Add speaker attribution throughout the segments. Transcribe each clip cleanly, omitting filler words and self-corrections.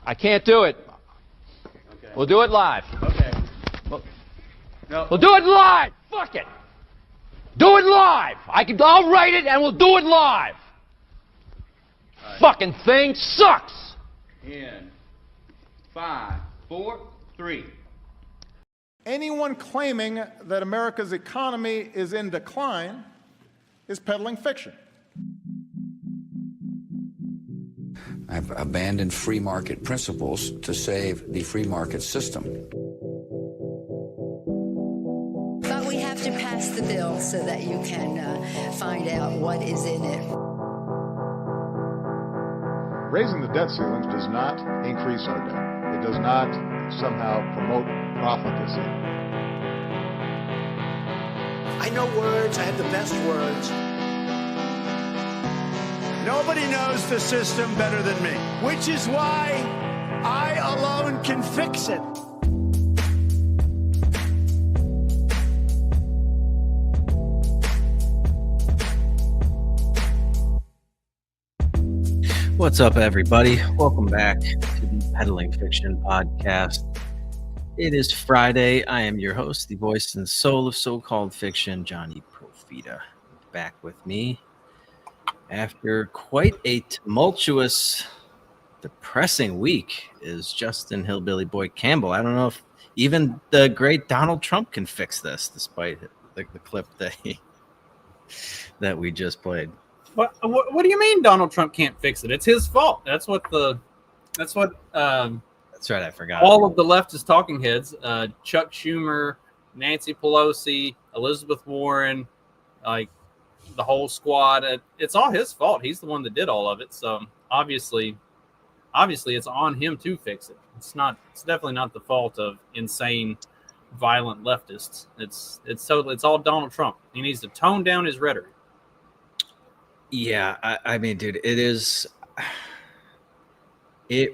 Speaker 1: I can't do it.
Speaker 2: Okay.
Speaker 1: We'll do it live.
Speaker 2: Okay.
Speaker 1: No. We'll do it live. Fuck it. Do it live. I'll write it and we'll do it live.
Speaker 2: Right.
Speaker 1: Fucking thing sucks.
Speaker 2: In 5, 4, 3.
Speaker 3: Anyone claiming that America's economy is in decline is peddling fiction.
Speaker 4: I've abandoned free market principles to save the free market system.
Speaker 5: But we have to pass the bill so that you can find out what is in it.
Speaker 3: Raising the debt ceilings does not increase our debt. It does not somehow promote profligacy.
Speaker 6: I know words. I have the best words. Nobody knows the system better than me, which is why I alone can fix it.
Speaker 7: What's up, everybody? Welcome back to the Peddling Fiction Podcast. It is Friday. I am your host, the voice and soul of so-called fiction, Johnny Profita. Back with me after quite a tumultuous, depressing week is Justin Hillbilly Boy Campbell. I don't know if even the great Donald Trump can fix this, despite the clip that we just played.
Speaker 8: What do you mean Donald Trump can't fix it? It's his fault. That's right.
Speaker 7: I forgot.
Speaker 8: All of the leftist talking heads, Chuck Schumer, Nancy Pelosi, Elizabeth Warren, like the whole squad. It's all his fault. He's the one that did all of it. So obviously it's on him to fix it. It's definitely not the fault of insane, violent leftists. It's all Donald Trump. He needs to tone down his rhetoric.
Speaker 7: Yeah, I mean, dude, it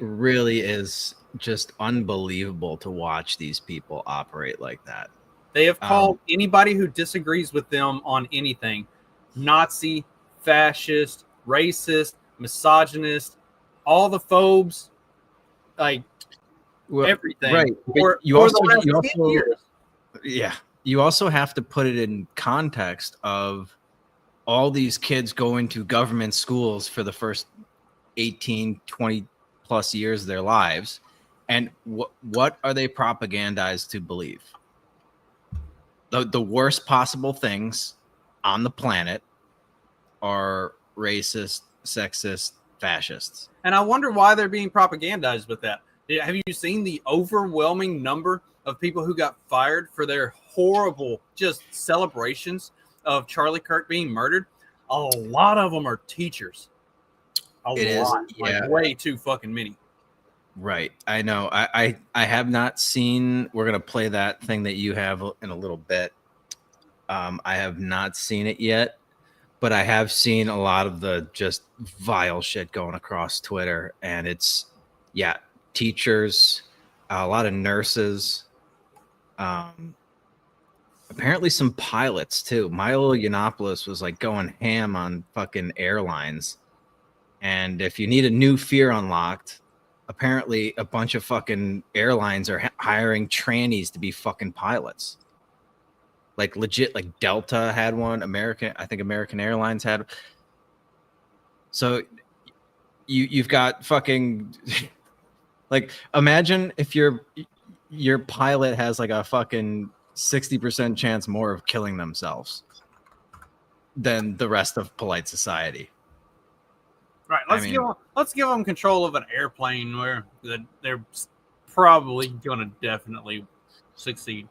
Speaker 7: really is just unbelievable to watch these people operate like that.
Speaker 8: They have called anybody who disagrees with them on anything Nazi, fascist, racist, misogynist, all the phobes, everything.
Speaker 7: Right. You also have to put it in context of all these kids go into government schools for the first 18, 20 plus years of their lives. And what are they propagandized to believe? The worst possible things on the planet are racist, sexist, fascists.
Speaker 8: And I wonder why they're being propagandized with that. Have you seen the overwhelming number of people who got fired for their horrible just celebrations of Charlie Kirk being murdered? A lot of them are teachers. Way too fucking many.
Speaker 7: Right. I know. I have not seen, we're going to play that thing that you have in a little bit. I have not seen it yet, but I have seen a lot of the just vile shit going across Twitter. And it's, teachers, a lot of nurses, apparently some pilots too. Milo Yiannopoulos was like going ham on fucking airlines. And if you need a new fear unlocked, apparently a bunch of fucking airlines are hiring trannies to be fucking pilots. Like legit, like Delta had one, I think American Airlines had. So you've got fucking like, imagine if your pilot has like a fucking 60% chance more of killing themselves than the rest of polite society.
Speaker 8: Right. Let's give them control of an airplane where they're probably going to definitely succeed.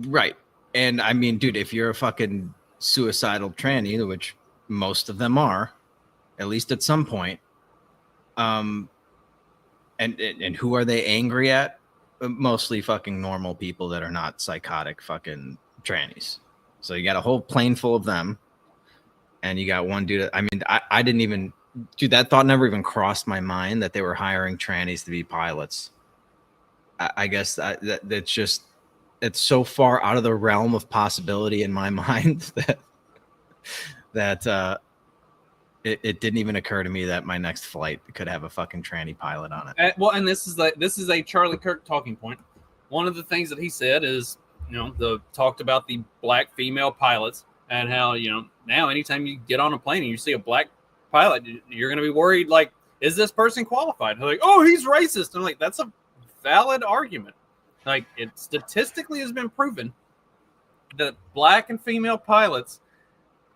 Speaker 7: Right. And I mean, dude, if you're a fucking suicidal tranny, which most of them are, at least at some point, and who are they angry at? Mostly fucking normal people that are not psychotic fucking trannies. So you got a whole plane full of them, and you got one dude. I mean, I didn't even, dude, that thought never even crossed my mind that they were hiring trannies to be pilots. I guess that's just, it's so far out of the realm of possibility in my mind that it didn't even occur to me that my next flight could have a fucking tranny pilot on it.
Speaker 8: And this is a Charlie Kirk talking point. One of the things that he said is, talked about the black female pilots and how, now anytime you get on a plane and you see a black pilot, you're going to be worried, like, is this person qualified? They're like, oh, he's racist. I'm like, that's a valid argument. Like, it statistically has been proven that black and female pilots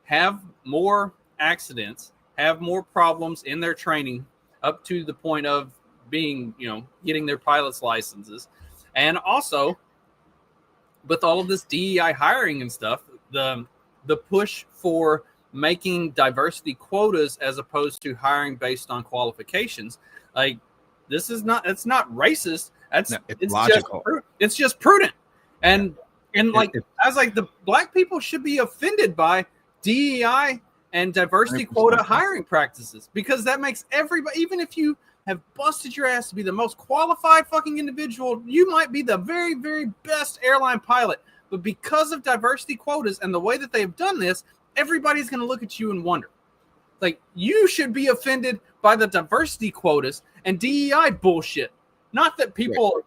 Speaker 8: have more accidents, have more problems in their training up to the point of being, getting their pilot's licenses. And also, with all of this DEI hiring and stuff, the push for making diversity quotas as opposed to hiring based on qualifications, like, it's not racist. It's logical. It's just prudent. And I was like, the black people should be offended by DEI and diversity 100%. Quota hiring practices, because that makes everybody, even if you have busted your ass to be the most qualified fucking individual, you might be the very, very best airline pilot, but because of diversity quotas and the way that they've done this, everybody's going to look at you and wonder. Like, you should be offended by the diversity quotas and DEI bullshit. Not that people,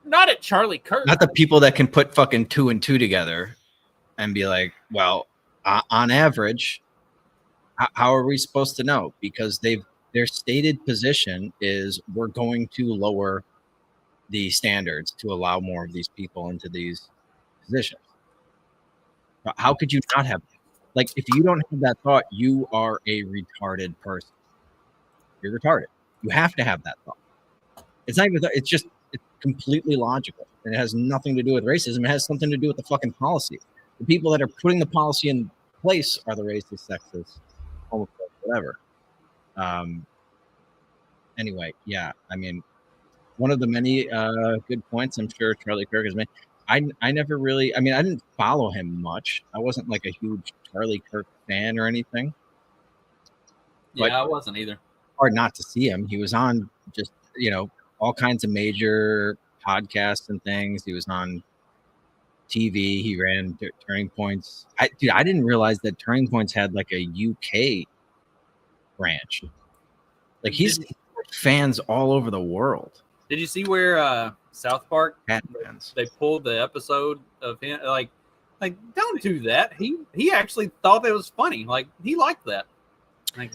Speaker 8: not at Charlie Kirk.
Speaker 7: Not the people that can put fucking 2 and 2 together and be like, well, on average, how are we supposed to know? Because their stated position is we're going to lower the standards to allow more of these people into these positions. How could you not have? Like, if you don't have that thought, you are a retarded person. You're retarded. You have to have that thought. It's not even. It's completely logical. And it has nothing to do with racism. It has something to do with the fucking policy. The people that are putting the policy in place are the racist, sexist, homophobic, whatever. Anyway, yeah. I mean, one of the many good points I'm sure Charlie Kirk has made. I never really. I mean, I didn't follow him much. I wasn't like a huge Charlie Kirk fan or anything.
Speaker 8: Yeah, I wasn't either.
Speaker 7: Hard not to see him. He was on just all kinds of major podcasts and things. He was on TV. He ran Turning Points. I didn't realize that Turning Points had like a UK branch. Like, he's fans all over the world.
Speaker 8: Did you see where South Park they pulled the episode of him? Like don't do that. He actually thought that was funny. Like, he liked that. Like,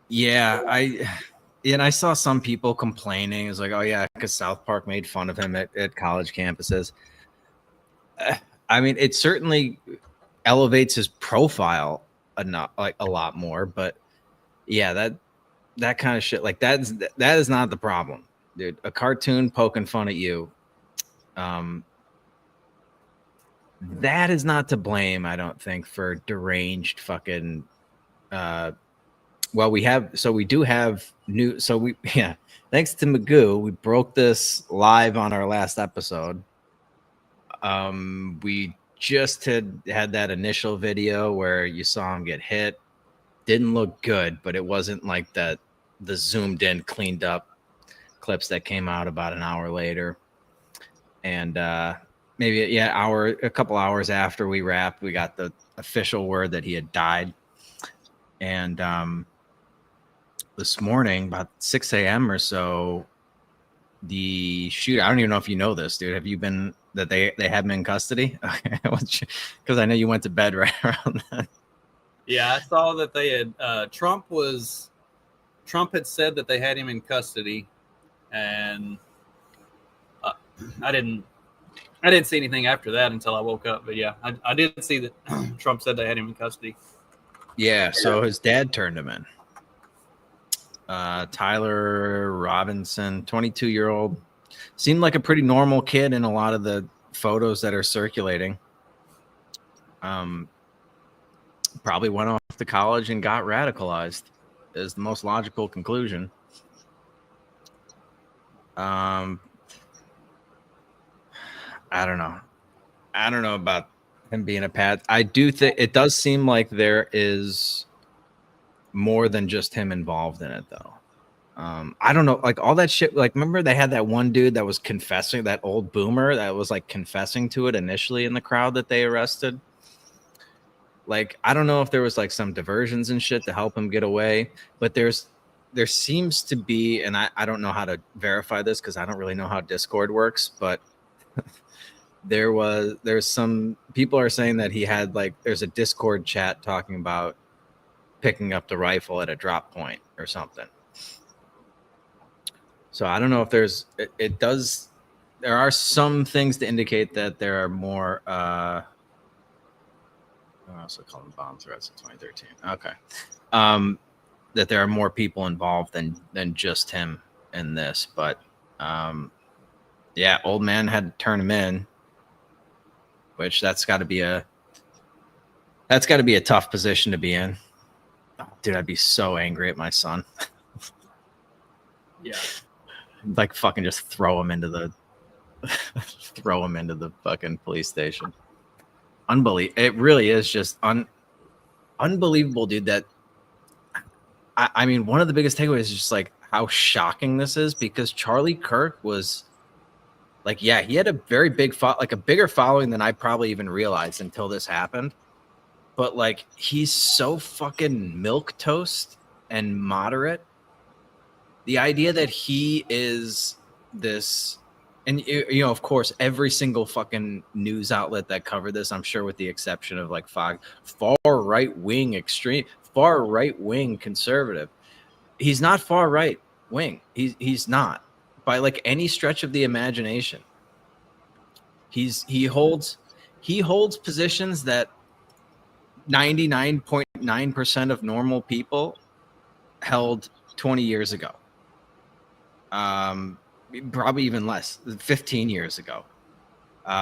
Speaker 7: yeah, I saw some people complaining. It's like, oh yeah, because South Park made fun of him at college campuses. I mean, it certainly elevates his profile a lot more, but yeah, that kind of shit, like that is not the problem, dude. A cartoon poking fun at you, that is not to blame, I don't think, for deranged fucking. Well, we do have new. So thanks to Magoo, we broke this live on our last episode. We just had that initial video where you saw him get hit. Didn't look good, but it wasn't like the zoomed in, cleaned up clips that came out about an hour later. And maybe a couple hours after we wrapped, we got the official word that he had died. And this morning, about 6 a.m. or so, the shooter, I don't even know if you know this, dude. Have you been that they had him in custody? Okay, because I know you went to bed right around that.
Speaker 8: Yeah, I saw that they had Trump had said that they had him in custody, and I didn't see anything after that until I woke up. But yeah, I did see that Trump said they had him in custody.
Speaker 7: Yeah, so his dad turned him in. Tyler Robinson, 22-year-old, seemed like a pretty normal kid in a lot of the photos that are circulating. Probably went off to college and got radicalized is the most logical conclusion. I don't know about him being a pad. I do think it does seem like there is more than just him involved in it, though. I don't know, like all that shit. Like, remember they had that one dude that was confessing, that old boomer that was like confessing to it initially in the crowd that they arrested. Like, I don't know if there was like some diversions and shit to help him get away, but there seems to be, and I don't know how to verify this because I don't really know how Discord works, but there's some people are saying that he had like, there's a Discord chat talking about picking up the rifle at a drop point or something. So I don't know if there are some things to indicate that there are more, I also call them bomb threats in 2013. Okay. That there are more people involved than just him in this, but yeah, old man had to turn him in, which that's got to be a tough position to be in. Oh, dude, I'd be so angry at my son.
Speaker 8: Yeah.
Speaker 7: Like fucking just throw him into the fucking police station. It really is just unbelievable, dude. That I mean, one of the biggest takeaways is just like how shocking this is, because Charlie Kirk was like, yeah, he had a very big a bigger following than I probably even realized until this happened. But like, he's so fucking milquetoast and moderate. The idea that he is this, and you know, of course, every single fucking news outlet that covered this, I'm sure with the exception of like far right wing conservative, he's not far right wing. He's not by like any stretch of the imagination. He holds positions that 99.9% of normal people held 20 years ago. Probably even less, 15 years ago.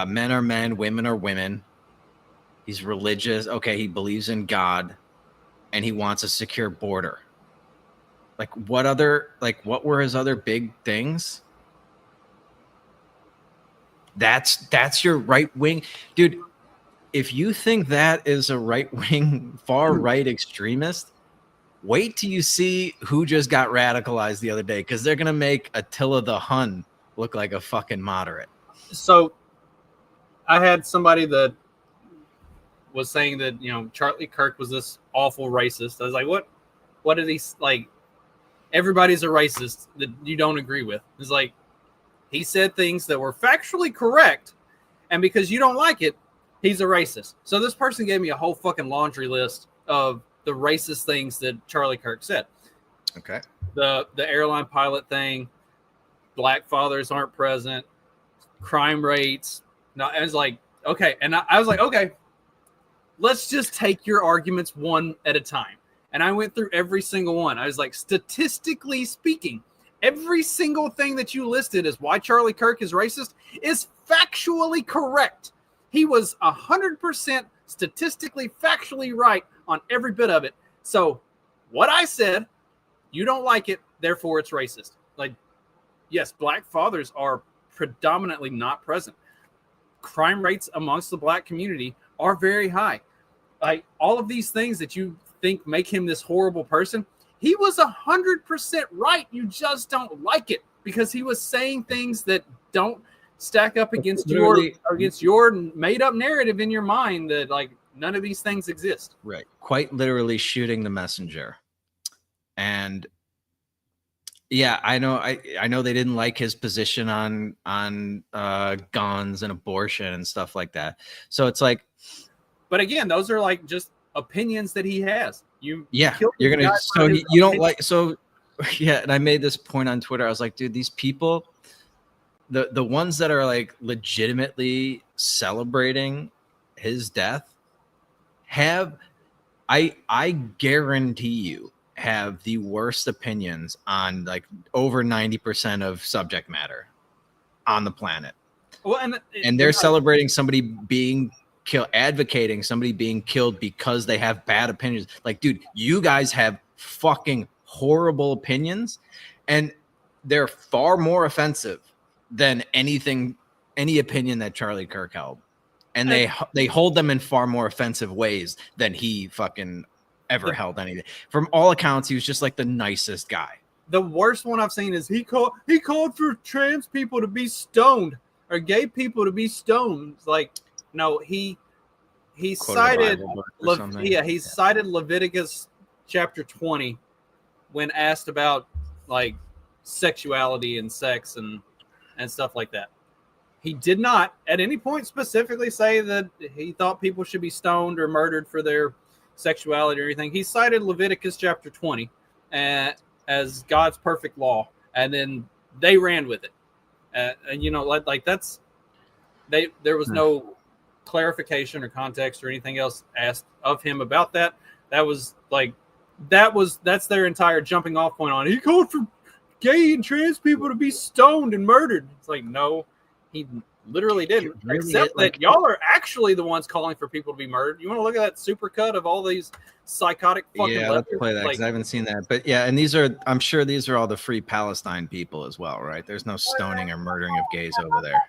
Speaker 7: Men are men, women are women. He's religious. Okay, he believes in God, and he wants a secure border. Like, what were his other big things? That's your right wing, dude. If you think that is a right wing, far right extremist, wait till you see who just got radicalized the other day, because they're gonna make Attila the Hun look like a fucking moderate.
Speaker 8: So I had somebody that was saying that, you know, Charlie Kirk was this awful racist. I was like, what did he like? Everybody's a racist that you don't agree with. It's like, he said things that were factually correct, and because you don't like it, he's a racist. So this person gave me a whole fucking laundry list of the racist things that Charlie Kirk said.
Speaker 7: Okay.
Speaker 8: The airline pilot thing, black fathers aren't present, crime rates. No, I was like, okay. And I was like, okay, let's just take your arguments one at a time. And I went through every single one. I was like, statistically speaking, every single thing that you listed as why Charlie Kirk is racist is factually correct. He was 100% statistically, factually right on every bit of it. So what I said, you don't like it, therefore it's racist. Like, yes, black fathers are predominantly not present. Crime rates amongst the black community are very high. Like, all of these things that you think make him this horrible person, he was 100% right. You just don't like it because he was saying things that don't stack up against your made up narrative in your mind that like none of these things exist.
Speaker 7: Right. Quite literally shooting the messenger. And yeah, I know they didn't like his position on guns and abortion and stuff like that. So it's like,
Speaker 8: but again, those are like just opinions that he has. You don't like, so yeah. And I made this point on Twitter. I was like, dude, these people, the ones that are like legitimately celebrating his death I guarantee you have the worst opinions on like over 90% of subject matter on the planet. Well, and they're celebrating somebody being killed, advocating somebody being killed because they have bad opinions. Like, dude, you guys have fucking horrible opinions, and they're far more offensive than any opinion that Charlie Kirk held. And they hold them in far more offensive ways than he fucking ever held anything. From all accounts, he was just like the nicest guy. The worst one I've seen is he called for trans people to be stoned or gay people to be stoned. It's like, no, he he
Speaker 7: Quoted a
Speaker 8: cited
Speaker 7: Bible book or something.
Speaker 8: he cited Leviticus chapter 20 when asked about like sexuality and sex and stuff like that. He did not at any point specifically say that he thought people should be stoned or murdered for their sexuality or anything. He cited Leviticus chapter 20 as God's perfect law, and then they ran with it. And you know, like that's there was no clarification or context or anything else asked of him about that. That's their entire jumping off point on. He called for gay and trans people to be stoned and murdered. It's like, no, he literally didn't.
Speaker 7: Really,
Speaker 8: except that y'all are actually the ones calling for people to be murdered. You want to look at that supercut of all these psychotic fucking
Speaker 7: let's play that because I haven't seen that. But yeah, and I'm sure these are all the Free Palestine people as well, right? There's no stoning or murdering of gays over there.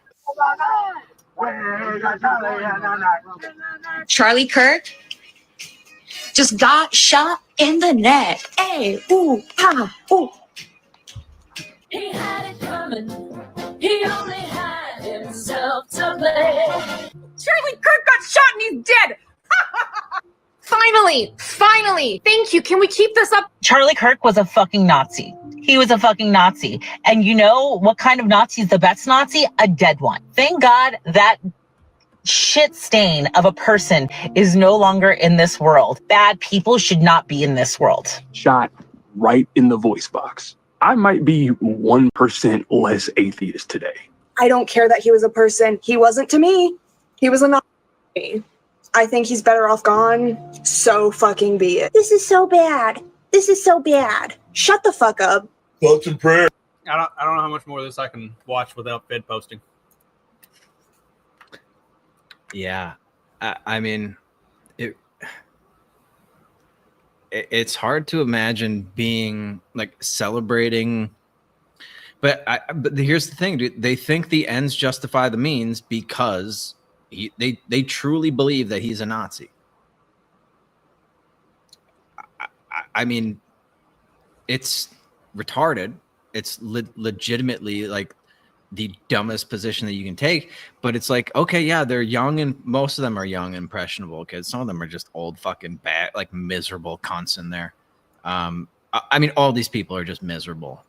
Speaker 9: Charlie Kirk just got shot in the neck. Hey, ooh, ah, ooh.
Speaker 10: He had it coming. He only had himself to blame.
Speaker 9: Charlie Kirk got shot and he's dead. Finally. Thank you. Can we keep this up?
Speaker 11: Charlie Kirk was a fucking Nazi. He was a fucking Nazi. And you know what kind of Nazi is the best Nazi? A dead one. Thank God that shit stain of a person is no longer in this world. Bad people should not be in this world.
Speaker 12: Shot right in the voice box. I might be 1% less atheist today.
Speaker 13: I don't care that he was a person. He wasn't to me. He was a Nazi. I think he's better off gone. So fucking be it. This is so bad. Shut the fuck up.
Speaker 12: Thoughts and prayers.
Speaker 8: I don't know how much more of this I can watch without Fed posting.
Speaker 7: Yeah, I mean, it's hard to imagine being like celebrating, but here's the thing, dude. They think the ends justify the means because they truly believe that he's a Nazi. I mean, it's retarded. It's legitimately like the dumbest position that you can take, but it's like, okay, yeah, they're young, and most of them are young, impressionable kids. Some of them are just old, fucking bad, like miserable cunts in there. I mean, all these people are just miserable.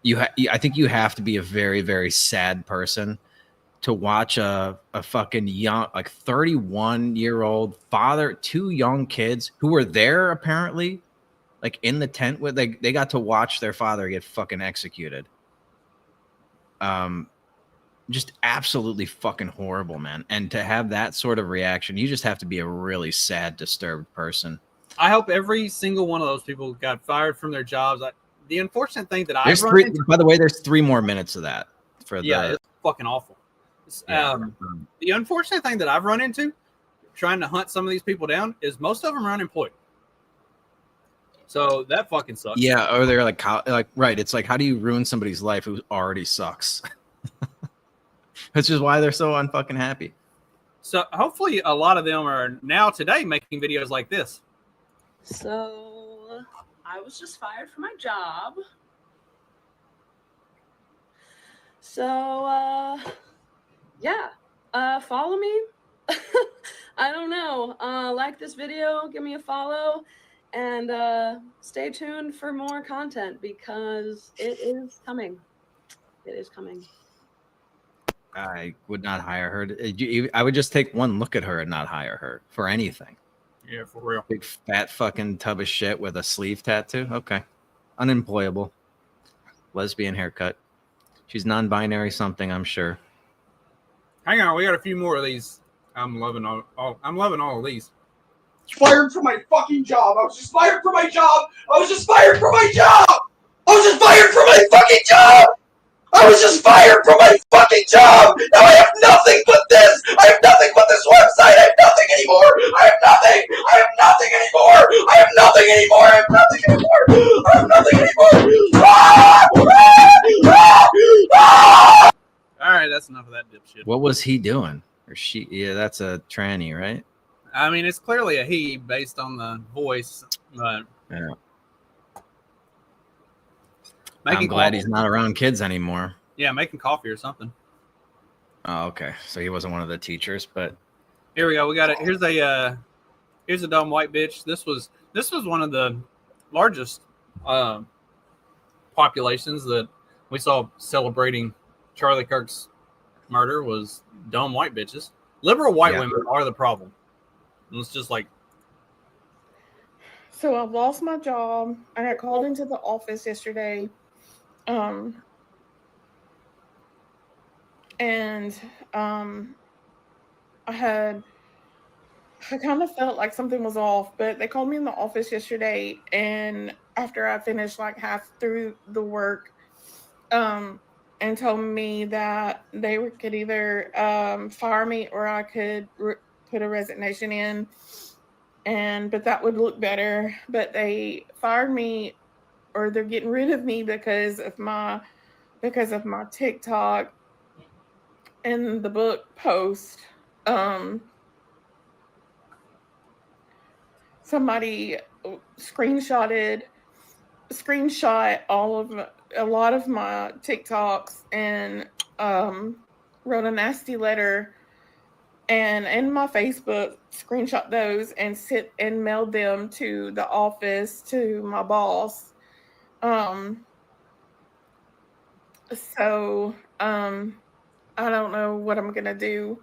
Speaker 7: I think you have to be a very, very sad person to watch a fucking young, like 31-year-old father, two young kids who were there apparently, like in the tent with, they got to watch their father get fucking executed. Just absolutely fucking horrible, man. And to have that sort of reaction, you just have to be a really sad, disturbed person.
Speaker 8: I hope every single one of those people got fired from their jobs. The unfortunate thing that
Speaker 7: by the way, there's 3 more minutes of that
Speaker 8: it's fucking awful. The unfortunate thing that I've run into trying to hunt some of these people down is most of them are unemployed. So that fucking sucks.
Speaker 7: Yeah, or they're like right. It's like, how do you ruin somebody's life who already sucks? Which is why they're so unfucking happy.
Speaker 8: So hopefully a lot of them are now today making videos like this.
Speaker 10: So I was just fired from my job. So follow me. I don't know. Like this video, give me a follow. And stay tuned for more content because it is coming. It is coming.
Speaker 7: I would not hire her. I would just take one look at her and not hire her for anything.
Speaker 8: Yeah, for real.
Speaker 7: Big fat fucking tub of shit with a sleeve tattoo. Okay. Unemployable. Lesbian haircut. She's non-binary something, I'm sure.
Speaker 8: Hang on, we got a few more of these. I'm loving all of these.
Speaker 14: Fired from my fucking job. I was just fired from my job. I was just fired from my job. I was just fired from my fucking job. I was just fired from my fucking job. Now I have nothing but this. I have nothing but this website. I have nothing anymore. I have nothing. I have nothing anymore. I have nothing anymore. I have nothing anymore. I have nothing anymore.
Speaker 8: All right, that's enough of that dipshit.
Speaker 7: What was he doing? Or she? Yeah, that's a tranny, right?
Speaker 8: I mean, it's clearly a he based on the voice. But
Speaker 7: yeah. I'm glad he's not around kids anymore.
Speaker 8: Yeah, making coffee or something.
Speaker 7: Oh, okay. So he wasn't one of the teachers, but
Speaker 8: Here we go. We got it. Here's a dumb white bitch. This was one of the largest populations that we saw celebrating Charlie Kirk's murder was dumb white bitches. Liberal white women are the problem. And it's just like.
Speaker 15: So I've lost my job. I got called into the office yesterday. I kind of felt like something was off, but they called me in the office yesterday, and after I finished like half through the work, and told me that they could either fire me or I could put a resignation in, but that would look better. But they fired me, or they're getting rid of me because of my TikTok and the book post. Somebody screenshot a lot of my TikToks and wrote a nasty letter, and in my Facebook screenshot those and mailed them to the office to my boss. So I don't know what I'm gonna do.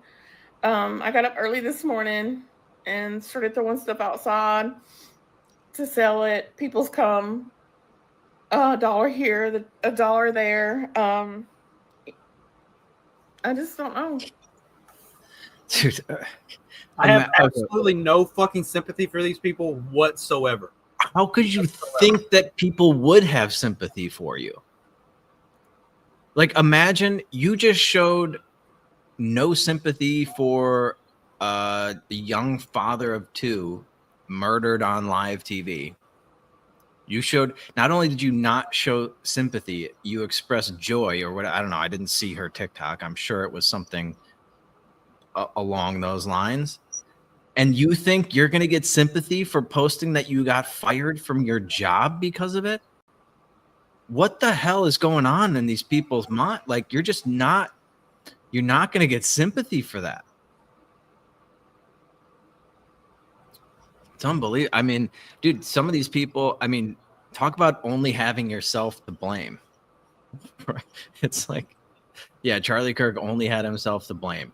Speaker 15: I got up early this morning and started throwing stuff outside to sell it. People's come, $1 here, $1 there. I just don't know.
Speaker 7: Dude,
Speaker 8: I have absolutely no fucking sympathy for these people whatsoever.
Speaker 7: How could you think that people would have sympathy for you? Like, imagine you just showed no sympathy for the young father of 2 murdered on live TV. You showed, not only did you not show sympathy, you expressed joy or what, I don't know. I didn't see her TikTok. I'm sure it was something along those lines. And you think you're going to get sympathy for posting that you got fired from your job because of it? What the hell is going on in these people's mind? Like, you're not going to get sympathy for that. It's unbelievable. I mean, dude, some of these people, I mean, talk about only having yourself to blame. It's like, yeah, Charlie Kirk only had himself to blame.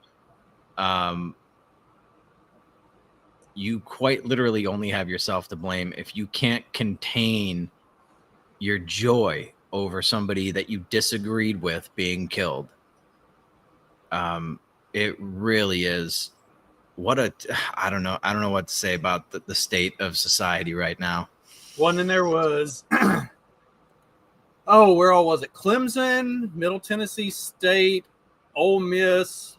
Speaker 7: You quite literally only have yourself to blame if you can't contain your joy over somebody that you disagreed with being killed. It really is. I don't know what to say about the state of society right now.
Speaker 8: One in there was, where all was it? Clemson, Middle Tennessee State, Ole Miss.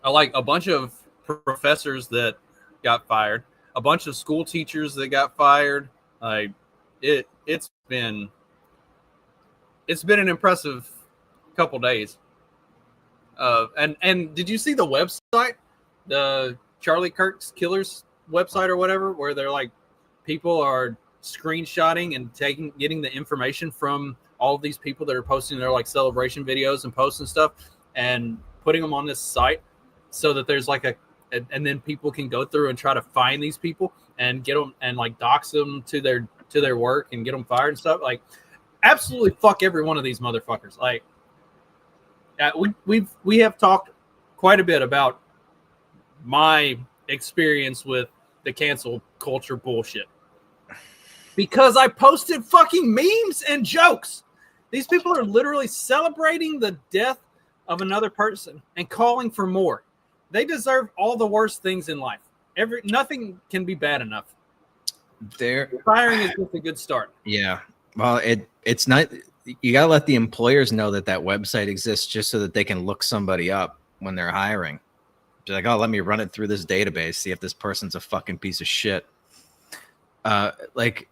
Speaker 8: Like a bunch of professors that got fired, a bunch of school teachers that got fired. It's been an impressive couple days. And did you see the website, the Charlie Kirk's Killers website or whatever, where they're like, people are screenshotting and getting the information from all of these people that are posting their like celebration videos and posts and stuff and putting them on this site so that there's like and then people can go through and try to find these people and get them and like dox them to their work and get them fired and stuff. Like, absolutely fuck every one of these motherfuckers. Like, we have talked quite a bit about my experience with the cancel culture bullshit because I posted fucking memes and jokes. These people are literally celebrating the death of another person and calling for more. They deserve all the worst things in life. Nothing can be bad enough. Firing is just a good start.
Speaker 7: Yeah. Well, it's not. You gotta let the employers know that website exists just so that they can look somebody up when they're hiring. They're like, oh, let me run it through this database, see if this person's a fucking piece of shit. Like,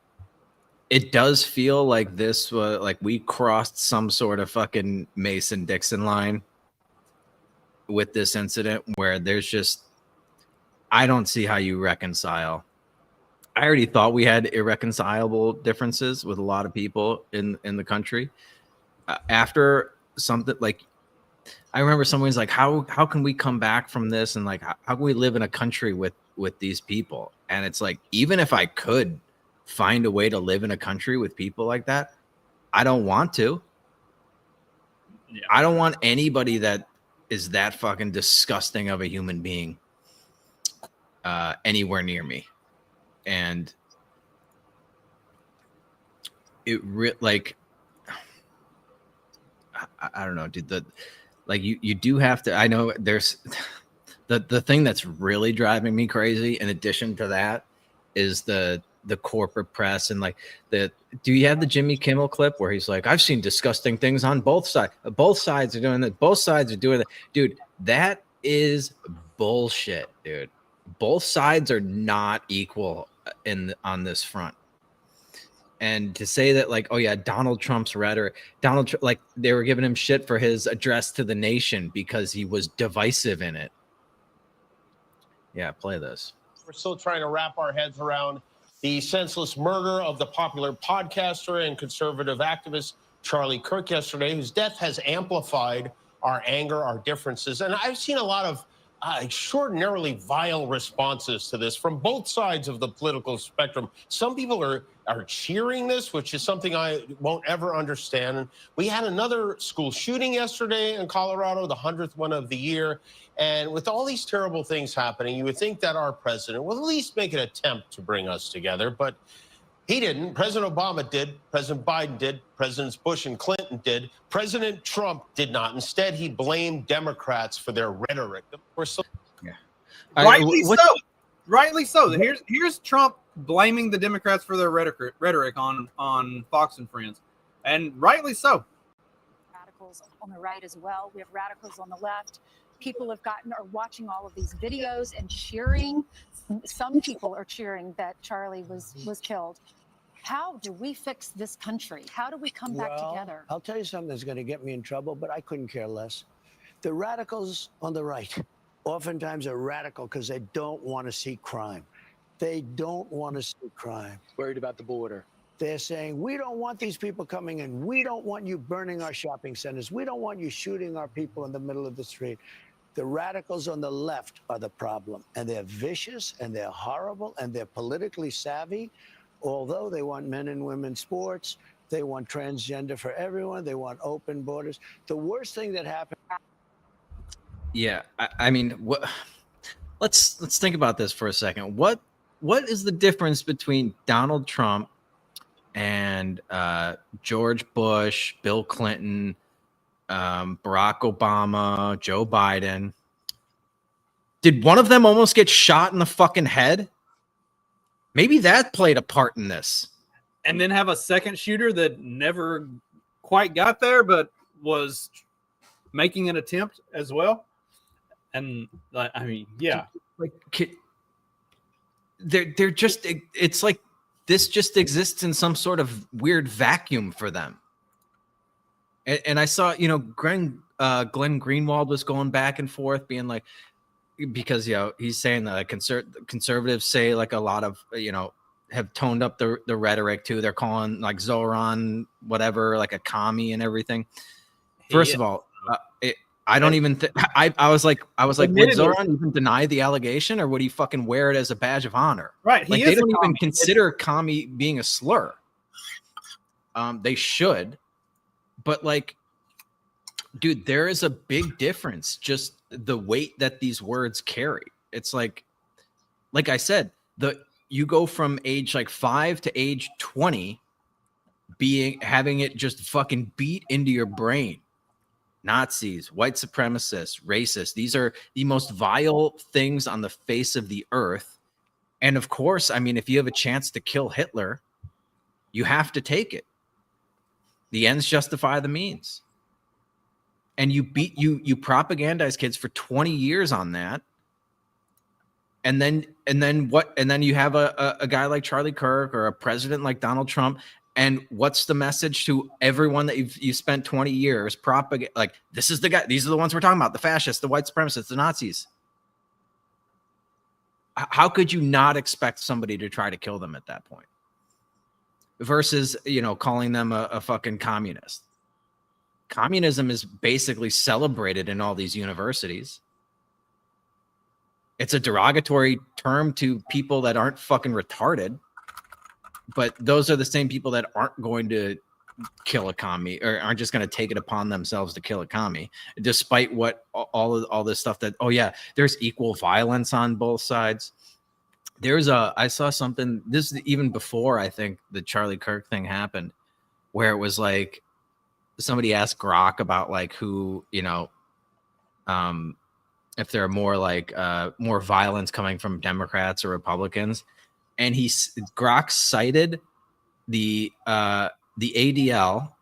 Speaker 7: it does feel like this was like we crossed some sort of fucking Mason-Dixon line with this incident where there's just, I don't see how you reconcile. I already thought we had irreconcilable differences with a lot of people in the country. After something like I remember someone was like, how can we come back from this? And like, how can we live in a country with these people? And it's like, even if I could find a way to live in a country with people like that, I don't want to. Yeah. I don't want anybody that is that fucking disgusting of a human being anywhere near me. And it like, I don't know, dude. Like you do have to. I know there's the thing that's really driving me crazy. In addition to that, is the corporate press and like the. Do you have the Jimmy Kimmel clip where he's like, "I've seen disgusting things on both sides. Both sides are doing that. Both sides are doing that." Dude, that is bullshit, dude. Both sides are not equal on this front. And to say that, like, oh yeah, Donald Trump's rhetoric, like they were giving him shit for his address to the nation because he was divisive in it. Yeah, play this.
Speaker 16: We're still trying to wrap our heads around the senseless murder of the popular podcaster and conservative activist Charlie Kirk yesterday, whose death has amplified our anger, our differences. And I've seen a lot of extraordinarily vile responses to this from both sides of the political spectrum. Some people are cheering this, which is something I won't ever understand. We had another school shooting yesterday in Colorado, the 100th one of the year. And with all these terrible things happening, you would think that our president will at least make an attempt to bring us together. But he didn't. President Obama did. President Biden did. Presidents Bush and Clinton did. President Trump did not. Instead, he blamed Democrats for their rhetoric.
Speaker 7: Yeah.
Speaker 8: Rightly so. Rightly so. Here's Trump blaming the Democrats for their rhetoric on Fox and Friends, and rightly so.
Speaker 17: Radicals on the right as well. We have radicals on the left. People are watching all of these videos and cheering. Some people are cheering that Charlie was killed. How do we fix this country? How do we come back together?
Speaker 18: I'll tell you something that's going to get me in trouble, but I couldn't care less. The radicals on the right oftentimes are radical because they don't want to see crime. They don't want to see crime.
Speaker 19: Worried about the border.
Speaker 18: They're saying, we don't want these people coming in. We don't want you burning our shopping centers. We don't want you shooting our people in the middle of the street. The radicals on the left are the problem, and they're vicious, and they're horrible, and they're politically savvy. Although they want men and women sports, they want transgender for everyone, they want open borders. The worst thing that happened.
Speaker 7: Yeah, I mean, let's think about this for a second. What is the difference between Donald Trump and George Bush, Bill Clinton, Barack Obama, Joe Biden? Did one of them almost get shot in the fucking head? Maybe that played a part in this.
Speaker 8: And then have a second shooter that never quite got there, but was making an attempt as well. And I mean, yeah,
Speaker 7: like they're just, it's like this just exists in some sort of weird vacuum for them. And I saw, Glenn Greenwald was going back and forth being like, because, he's saying that conservatives say like a lot of, have toned up the rhetoric too. They're calling like Zoran, whatever, like a commie and everything. First of all, I don't even think I was like, would Zoran even deny the allegation, or would he fucking wear it as a badge of honor?
Speaker 8: Right.
Speaker 7: Like they don't even consider commie being a slur. They should. But like, dude, there is a big difference. Just the weight that these words carry. It's like I said, you go from age like 5 to age 20, having it just fucking beat into your brain. Nazis, white supremacists, racists. These are the most vile things on the face of the earth. And of course, I mean, if you have a chance to kill Hitler, you have to take it. The ends justify the means. And you propagandize kids for 20 years on that. And then you have a guy like Charlie Kirk or a president like Donald Trump. And what's the message to everyone that you spent 20 years propagating? Like, this is the guy. These are the ones we're talking about: the fascists, the white supremacists, the Nazis. How could you not expect somebody to try to kill them at that point? Versus, calling them a fucking communist. communism is basically celebrated in all these universities. It's a derogatory term to people that aren't fucking retarded, but those are the same people that aren't going to kill a commie or aren't just going to take it upon themselves to kill a commie, despite what all this stuff that, oh yeah, there's equal violence on both sides. I saw something, this is even before I think the Charlie Kirk thing happened, where it was like somebody asked Grok about like who, you know, if there are more like more violence coming from Democrats or Republicans, and Grok cited the ADL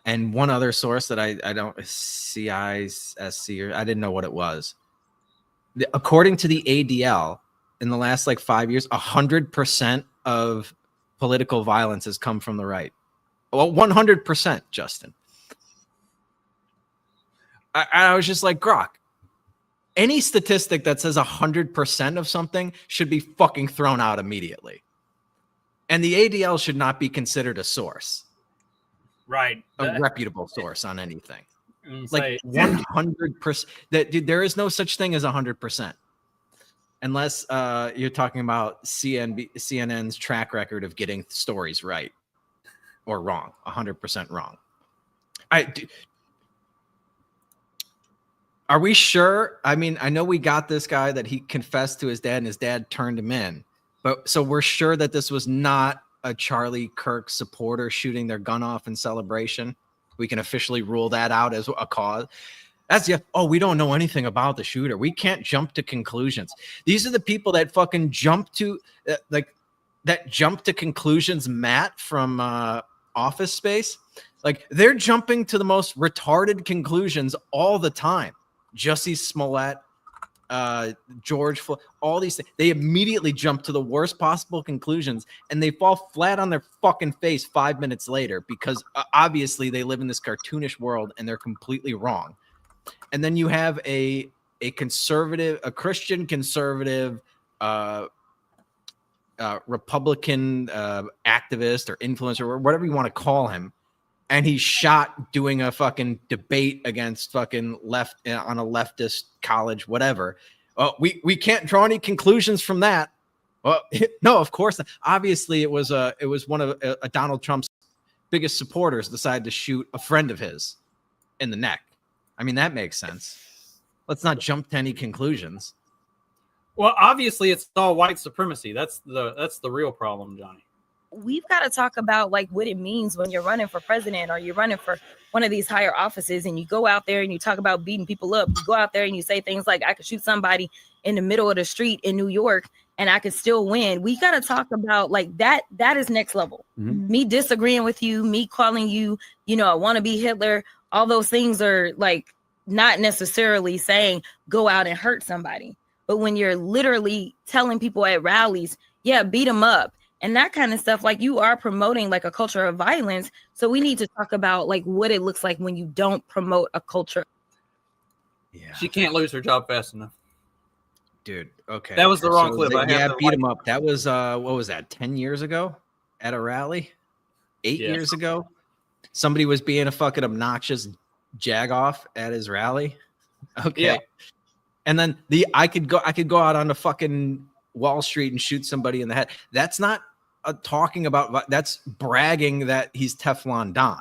Speaker 7: and one other source that I don't, CISC, or I didn't know what it was. According to the ADL, in the last like 5 years, 100% of political violence has come from the right. Well, 100%, Justin. I was just like, Grok, any statistic that says 100% of something should be fucking thrown out immediately. And the ADL should not be considered a source.
Speaker 8: Right.
Speaker 7: A reputable source on anything.
Speaker 8: Like
Speaker 7: 100%. Dude, there is no such thing as 100%. Unless you're talking about CNN's track record of getting stories right or wrong, 100% wrong. Are we sure? I mean, I know we got this guy that he confessed to his dad and his dad turned him in. But so we're sure that this was not a Charlie Kirk supporter shooting their gun off in celebration. We can officially rule that out as a cause. We don't know anything about the shooter. We can't jump to conclusions. These are the people that fucking jump to conclusions. Matt from Office Space, like they're jumping to the most retarded conclusions all the time. Jussie Smollett, George Floyd, all these things. They immediately jump to the worst possible conclusions and they fall flat on their fucking face 5 minutes later because obviously they live in this cartoonish world and they're completely wrong. And then you have a conservative, a Christian conservative, Republican activist or influencer or whatever you want to call him. And he's shot doing a fucking debate against fucking left on a leftist college, whatever. We can't draw any conclusions from that. Well, no, of course not. Obviously, it was one of Donald Trump's biggest supporters decided to shoot a friend of his in the neck. I mean, that makes sense. Let's not jump to any conclusions.
Speaker 8: Well, obviously, it's all white supremacy. That's the real problem, Johnny.
Speaker 19: We've got to talk about like what it means when you're running for president or you're running for one of these higher offices and you go out there and you talk about beating people up. You go out there and you say things like, I could shoot somebody in the middle of the street in New York and I could still win. We got to talk about like that. That is next level. Mm-hmm. Me disagreeing with you, me calling you, I want to be Hitler. All those things are like not necessarily saying go out and hurt somebody. But when you're literally telling people at rallies, yeah, beat them up. And that kind of stuff, like you are promoting like a culture of violence. So we need to talk about like what it looks like when you don't promote a culture.
Speaker 7: Yeah.
Speaker 8: She can't lose her job fast enough.
Speaker 7: Dude, okay.
Speaker 8: That was the wrong clip.
Speaker 7: Beat him up. That was, what was that, 10 years ago at a rally? 8 years ago? Somebody was being a fucking obnoxious jagoff at his rally. Okay. Yeah. And then I could go out on the fucking Wall Street and shoot somebody in the head. That's not talking about, that's bragging that he's Teflon Don.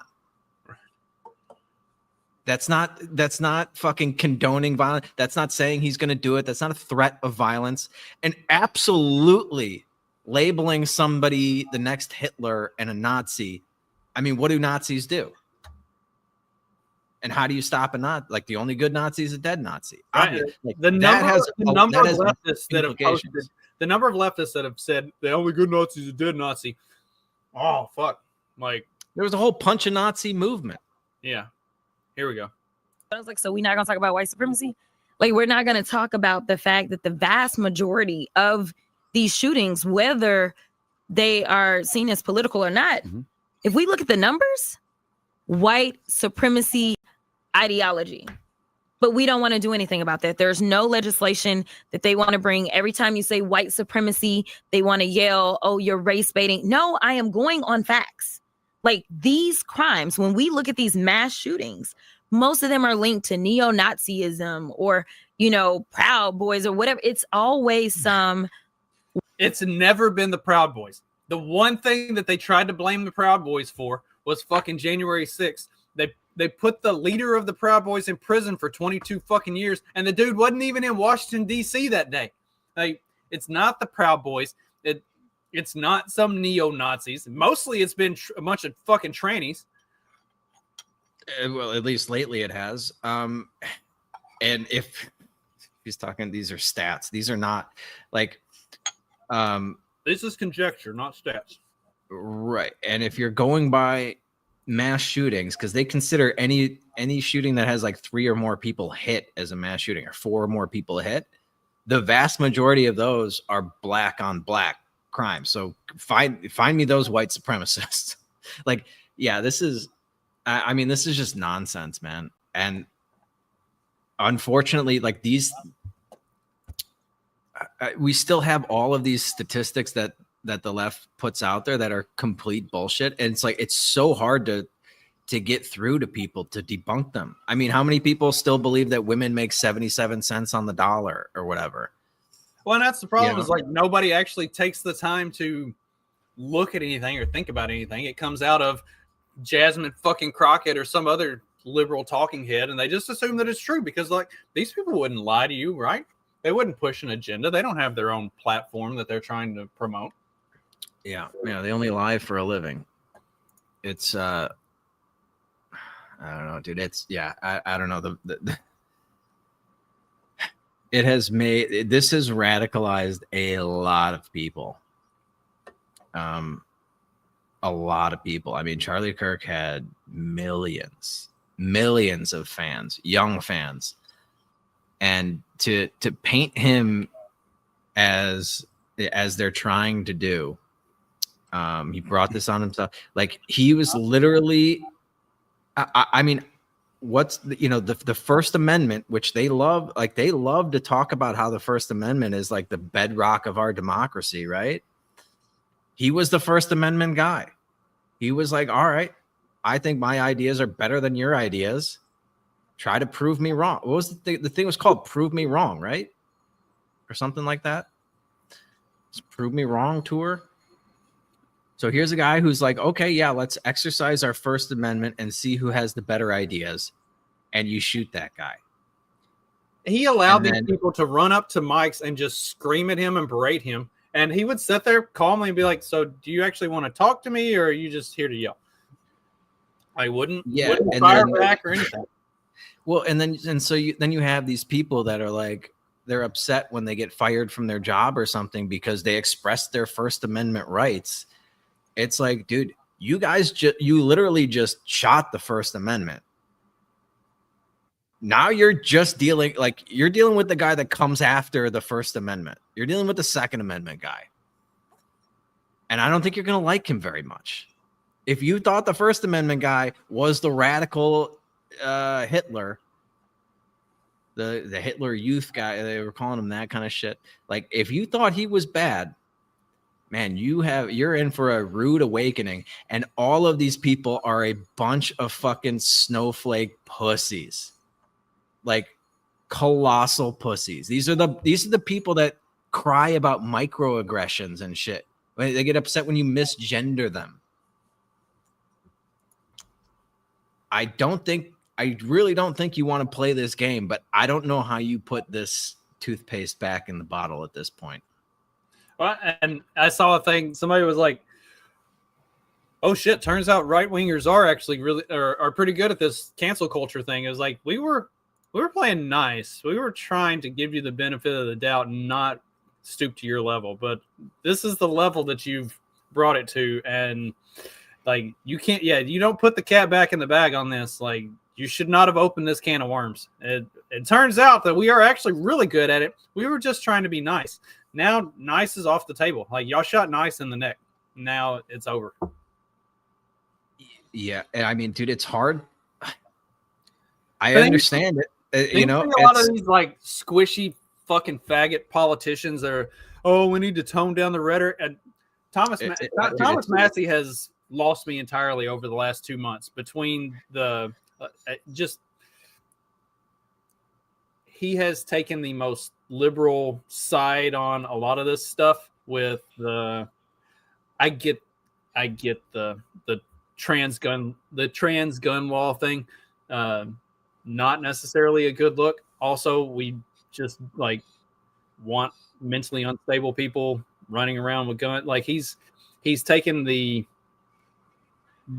Speaker 7: That's not fucking condoning violence. That's not saying he's going to do it. That's not a threat of violence. And absolutely labeling somebody the next Hitler and a Nazi. I mean, what do Nazis do? And how do you stop a Nazi? Like the only good Nazi is a dead Nazi.
Speaker 8: Right.
Speaker 7: Like,
Speaker 8: the number of leftists that have posted, the number of leftists that have said the only good Nazi is a dead Nazi. Oh fuck! Like
Speaker 7: there was a whole punch a Nazi movement.
Speaker 8: Yeah. Here we go.
Speaker 19: I was like, so we're not gonna talk about white supremacy. Like we're not gonna talk about the fact that the vast majority of these shootings, whether they are seen as political or not, if we look at the numbers, white supremacy ideology. But we don't want to do anything about that. There's no legislation that they want to bring. Every time you say white supremacy, they want to yell, oh, you're race baiting. No, I am going on facts. Like these crimes, when we look at these mass shootings, most of them are linked to neo-Nazism or, you know, Proud Boys or whatever. It's always some.
Speaker 8: It's never been the Proud Boys. The one thing that they tried to blame the Proud Boys for was fucking January 6th. They put the leader of the Proud Boys in prison for 22 fucking years, and the dude wasn't even in Washington, D.C. that day. Like, it's not the Proud Boys. It's not some neo-Nazis. Mostly it's been a bunch of fucking trannies.
Speaker 7: Well, at least lately it has. And if he's talking, these are stats. These are not like...
Speaker 8: This is conjecture, not stats.
Speaker 7: Right. And if you're going by mass shootings, because they consider any shooting that has like 3 or more people hit as a mass shooting, or 4 or more people hit, the vast majority of those are black on black crimes. So find me those white supremacists. Like, yeah, this is, I mean, this is just nonsense, man. And unfortunately, like these, we still have all of these statistics that the left puts out there that are complete bullshit. And it's like, it's so hard to get through to people to debunk them. I mean, how many people still believe that women make 77 cents on the dollar or whatever?
Speaker 8: Well, and that's the problem, is like nobody actually takes the time to look at anything or think about anything. It comes out of Jasmine fucking Crockett or some other liberal talking head, and they just assume that it's true because like these people wouldn't lie to you, right? They wouldn't push an agenda. They don't have their own platform that they're trying to promote.
Speaker 7: Yeah, they only lie for a living. It's I don't know, dude. It's I don't know. It has made, this has radicalized a lot of people. A lot of people. I mean, Charlie Kirk had millions of fans, young fans, and to paint him as they're trying to do. He brought this on himself. Like he was literally, I mean, what's the First Amendment, which they love, like they love to talk about how the First Amendment is like the bedrock of our democracy, right? He was the First Amendment guy. He was like, all right, I think my ideas are better than your ideas. Try to prove me wrong. What was the thing was called Prove Me Wrong, right? Or something like that. It's Prove Me Wrong tour. So here's a guy who's like, okay, yeah, let's exercise our First Amendment and see who has the better ideas. And you shoot that guy.
Speaker 8: He allowed these people to run up to mics and just scream at him and berate him. And he would sit there calmly and be like, so do you actually want to talk to me or are you just here to yell? I wouldn't fire back or anything.
Speaker 7: Well, and so you have these people that are like, they're upset when they get fired from their job or something because they expressed their First Amendment rights. It's like, dude, you guys you literally just shot the First Amendment. Now you're just dealing with the guy that comes after the First Amendment. You're dealing with the Second Amendment guy. And I don't think you're going to like him very much. If you thought the First Amendment guy was the radical Hitler, the Hitler youth guy, they were calling him that kind of shit. Like, if you thought he was bad, man, you're in for a rude awakening. And all of these people are a bunch of fucking snowflake pussies. Like colossal pussies. These are the people that cry about microaggressions and shit. They get upset when you misgender them. I really don't think you want to play this game, but I don't know how you put this toothpaste back in the bottle at this point.
Speaker 8: Well, and I saw a thing. Somebody was like, "Oh shit! Turns out right wingers are actually are pretty good at this cancel culture thing." It was like we were playing nice. We were trying to give you the benefit of the doubt and not stoop to your level. But this is the level that you've brought it to, and like you can't. Yeah, you don't put the cat back in the bag on this. Like you should not have opened this can of worms. It turns out that we are actually really good at it. We were just trying to be nice. Now, nice is off the table. Like, y'all shot nice in the neck. Now it's over.
Speaker 7: Yeah, I mean, dude, it's hard. I understand it.
Speaker 8: A lot of these, like, squishy fucking faggot politicians that are, we need to tone down the rhetoric. And Thomas Massey has lost me entirely over the last 2 months between the just he has taken the most liberal side on a lot of this stuff with the I get the trans gun law thing, not necessarily a good look. Also, we just like want mentally unstable people running around with guns. Like he's taken the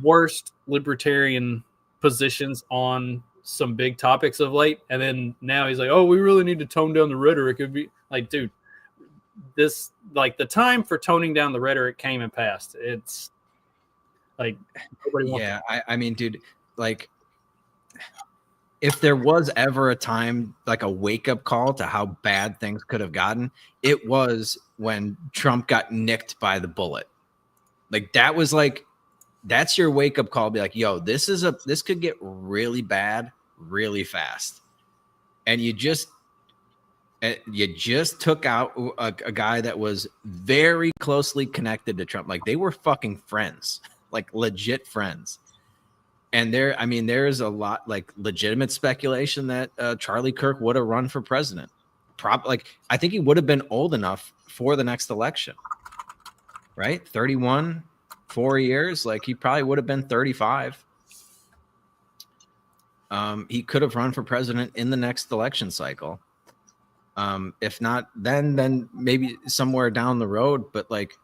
Speaker 8: worst libertarian positions on some big topics of late, and then now he's like, oh, we really need to tone down the rhetoric. It'd be like, dude, this like the time for toning down the rhetoric came and passed. It's like nobody wants
Speaker 7: I mean, dude, like if there was ever a time like a wake-up call to how bad things could have gotten, it was when Trump got nicked by the bullet. Like that was like, that's your wake-up call. Be like, yo, this could get really bad really fast. And you just took out a guy that was very closely connected to Trump. Like they were fucking friends, like legit friends. And there's a lot like legitimate speculation that Charlie Kirk would have run for president. I think he would have been old enough for the next election, right? 31, 4 years. Like he probably would have been 35. He could have run for president in the next election cycle. If not, then maybe somewhere down the road. But like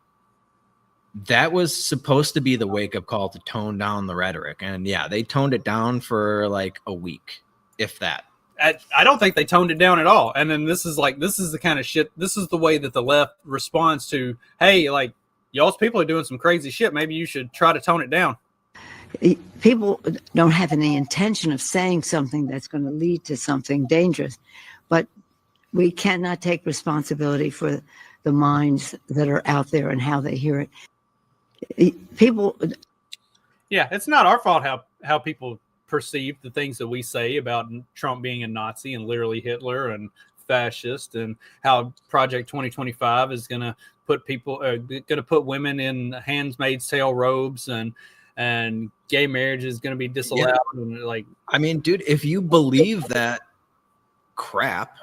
Speaker 7: that was supposed to be the wake-up call to tone down the rhetoric. And yeah, they toned it down for like a week, if that.
Speaker 8: I don't think they toned it down at all. And then this is the kind of shit. This is the way that the left responds to, hey, like y'all's people are doing some crazy shit. Maybe you should try to tone it down.
Speaker 20: People don't have any intention of saying something that's going to lead to something dangerous, but we cannot take responsibility for the minds that are out there and how they hear it. People.
Speaker 8: Yeah, it's not our fault how people perceive the things that we say about Trump being a Nazi and literally Hitler and fascist, and how Project 2025 is going to put women in Handmaid's Tale robes and gay marriage is going to be disallowed. Yeah. And like,
Speaker 7: I mean, dude, if you believe that crap,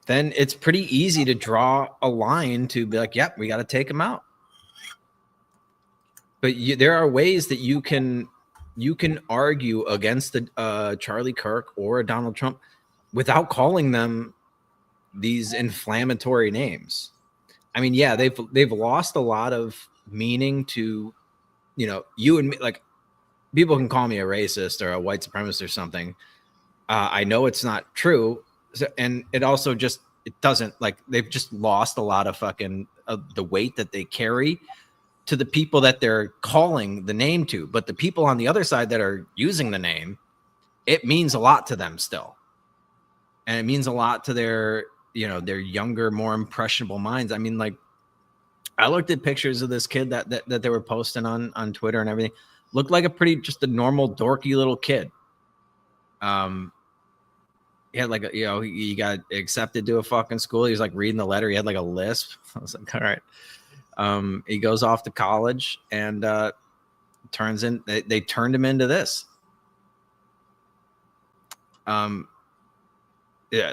Speaker 7: then it's pretty easy to draw a line to be like, yep, we got to take him out. But there are ways that you can argue against the Charlie Kirk or Donald Trump without calling them these inflammatory names. I mean, yeah, they've lost a lot of meaning to, you and me. Like, people can call me a racist or a white supremacist or something. I know it's not true. And it also it doesn't, like, they've just lost a lot of fucking the weight that they carry to the people that they're calling the name to. But the people on the other side that are using the name, it means a lot to them still. And it means a lot to their younger, more impressionable minds. I mean, like, I looked at pictures of this kid that they were posting on Twitter and everything. Looked like just a normal dorky little kid. He had like he got accepted to a fucking school. He was like reading the letter. He had like a lisp. I was like, all right. He goes off to college and they turned him into this. Yeah,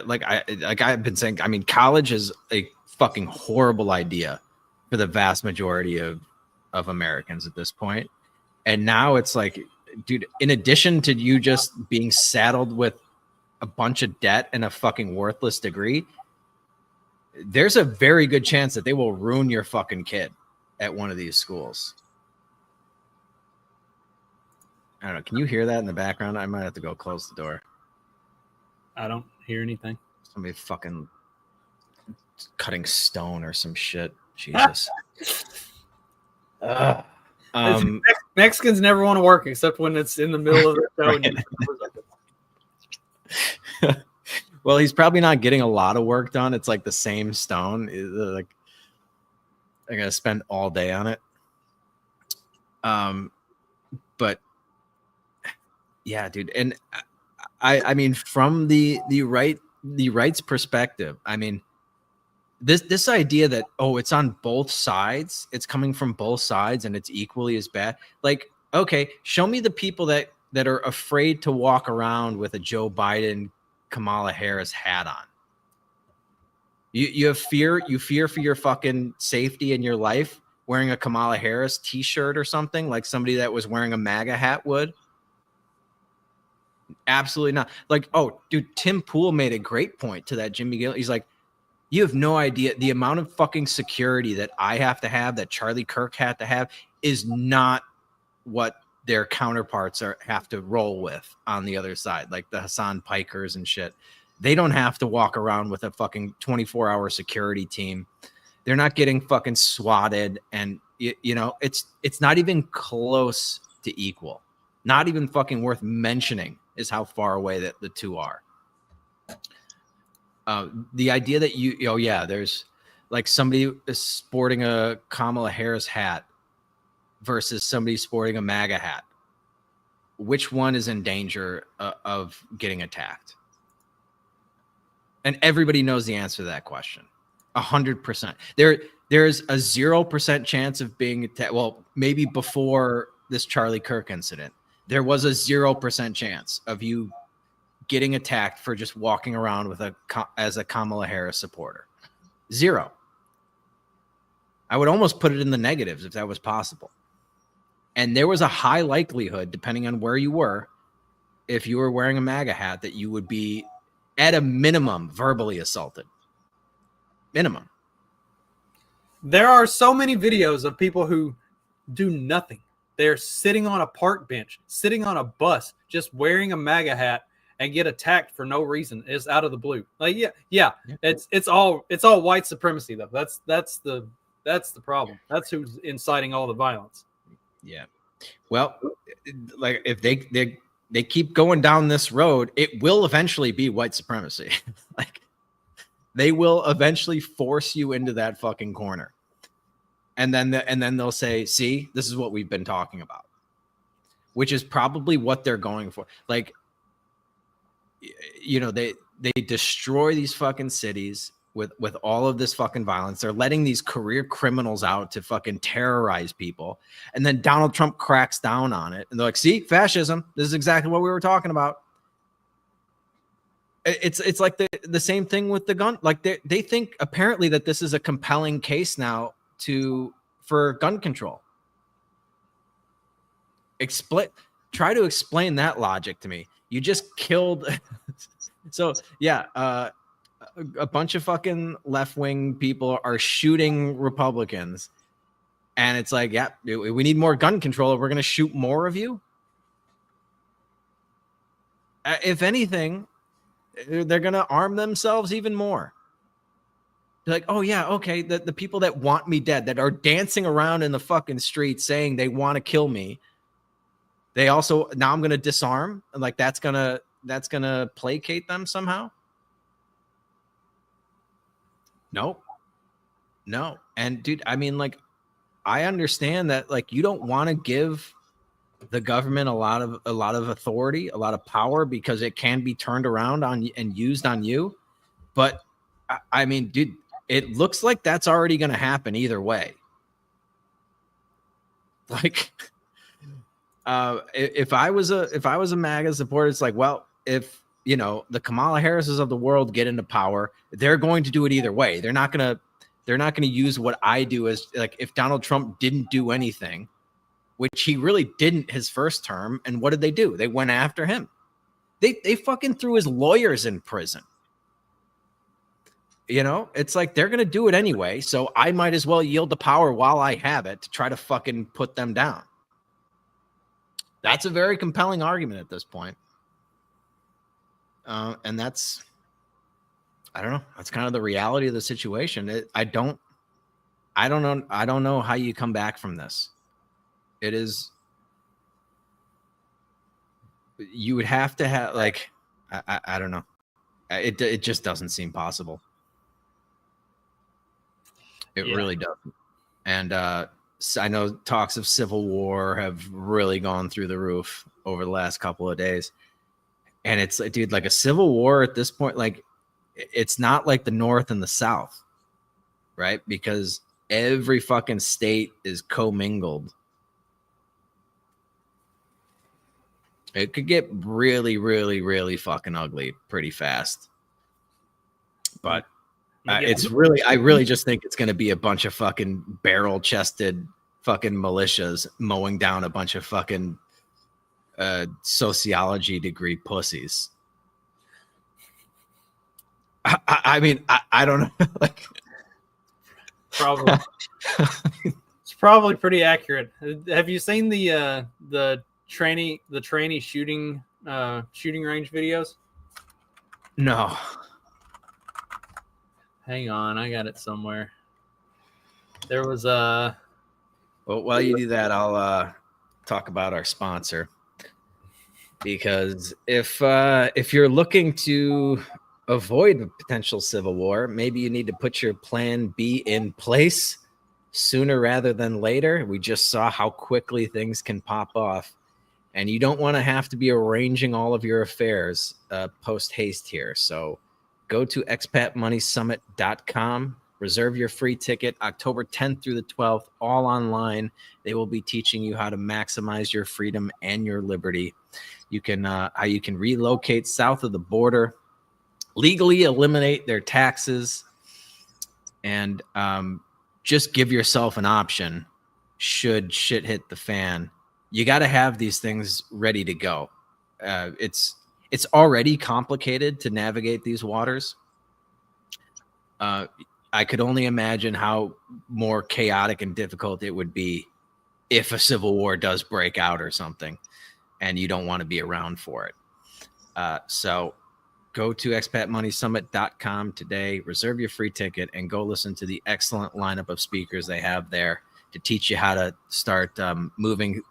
Speaker 7: like I've been saying, I mean, college is a fucking horrible idea for the vast majority of Americans at this point. And now it's like, dude, in addition to you just being saddled with a bunch of debt and a fucking worthless degree, there's a very good chance that they will ruin your fucking kid at one of these schools. I don't know. Can you hear that in the background? I might have to go close the door.
Speaker 8: I don't hear anything.
Speaker 7: Somebody fucking cutting stone or some shit. Jesus.
Speaker 8: Mexicans never want to work except when it's in the middle of the show.
Speaker 7: Well, he's probably not getting a lot of work done. It's like the same stone. Like, I gotta spend all day on it. But yeah, dude, and I mean, from the right's perspective, I mean, this idea that, oh, it's on both sides, it's coming from both sides and it's equally as bad. Like, okay, show me the people that are afraid to walk around with a Joe Biden, Kamala Harris hat on. You have fear, you fear for your fucking safety in your life wearing a Kamala Harris t-shirt or something, like somebody that was wearing a MAGA hat would. Absolutely not. Like, oh, dude, Tim Pool made a great point to that Jimmy Gill. He's like, you have no idea the amount of fucking security that I have to have, that Charlie Kirk had to have, is not what their counterparts have to roll with on the other side, like the Hassan Pikers and shit. They don't have to walk around with a fucking 24-hour security team. They're not getting fucking swatted, and you know, it's not even close to equal. Not even fucking worth mentioning is how far away that the two are. The idea that there's like somebody is sporting a Kamala Harris hat versus somebody sporting a MAGA hat. Which one is in danger of getting attacked? And everybody knows the answer to that question. 100%. There's a 0% chance of being attacked. Well, maybe before this Charlie Kirk incident, there was a 0% chance of you getting attacked for just walking around as a Kamala Harris supporter. 0. I would almost put it in the negatives if that was possible. And there was a high likelihood, depending on where you were, if you were wearing a MAGA hat, that you would be, at a minimum, verbally assaulted. Minimum.
Speaker 8: There are so many videos of people who do nothing. They're sitting on a park bench, sitting on a bus, just wearing a MAGA hat, and get attacked for no reason. It's out of the blue. Like, yeah. It's all white supremacy though. That's the problem. That's who's inciting all the violence.
Speaker 7: Yeah. Well, like if they keep going down this road, it will eventually be white supremacy. Like, they will eventually force you into that fucking corner. And then they'll say, see, this is what we've been talking about, which is probably what they're going for. Like, you know, they destroy these fucking cities with all of this fucking violence. They're letting these career criminals out to fucking terrorize people. And then Donald Trump cracks down on it. And they're like, see, fascism. This is exactly what we were talking about. It's like the same thing with the gun. Like they think apparently that this is a compelling case now for gun control. Try to explain that logic to me. You just killed. So yeah, a bunch of fucking left-wing people are shooting Republicans, and it's like, yeah, we need more gun control. We're going to shoot more of you. If anything, they're going to arm themselves even more. They're like, oh yeah, okay, the people that want me dead, that are dancing around in the fucking streets saying they want to kill me, they also, now I'm going to disarm, and like that's gonna placate them somehow. No. And dude, I mean, like, I understand that, like, you don't want to give the government a lot of authority, a lot of power, because it can be turned around on and used on you. But I mean, dude, it looks like that's already going to happen either way. Like, if I was a MAGA supporter, it's like, well, if you know the Kamala Harrises of the world get into power, they're going to do it either way. They're not gonna use what I do as, like, if Donald Trump didn't do anything, which he really didn't his first term, and what did they do? They went after him. They fucking threw his lawyers in prison. You know, it's like they're gonna do it anyway, so I might as well yield the power while I have it to try to fucking put them down. That's a very compelling argument at this point. And that's, I don't know. That's kind of the reality of the situation. I don't know how you come back from this. It is, you would have to have, like, I don't know. It just doesn't seem possible. It really doesn't. And I know talks of civil war have really gone through the roof over the last couple of days. And it's like, dude, like a civil war at this point, like, it's not like the North and the South. right? Because every fucking state is commingled. It could get really, really, really fucking ugly pretty fast. But it's really, I really just think it's going to be a bunch of fucking barrel-chested fucking militias mowing down a bunch of fucking sociology degree pussies. I mean, I don't know. Like,
Speaker 8: probably. It's probably pretty accurate. Have you seen the trainee shooting range videos?
Speaker 7: No.
Speaker 8: Hang on, I got it somewhere. There was a.
Speaker 7: Well, while you do that, I'll talk about our sponsor. Because if you're looking to avoid a potential civil war, maybe you need to put your plan B in place sooner rather than later. We just saw how quickly things can pop off, and you don't want to have to be arranging all of your affairs post haste here. So go to expatmoneysummit.com, reserve your free ticket October 10th through the 12th, all online. They will be teaching you how to maximize your freedom and your liberty. You can how you can relocate south of the border, legally eliminate their taxes, and just give yourself an option should shit hit the fan. You got to have these things ready to go. It's already complicated to navigate these waters. I could only imagine how more chaotic and difficult it would be if a civil war does break out or something, and you don't want to be around for it. So go to expatmoneysummit.com today, reserve your free ticket, and go listen to the excellent lineup of speakers they have there to teach you how to start moving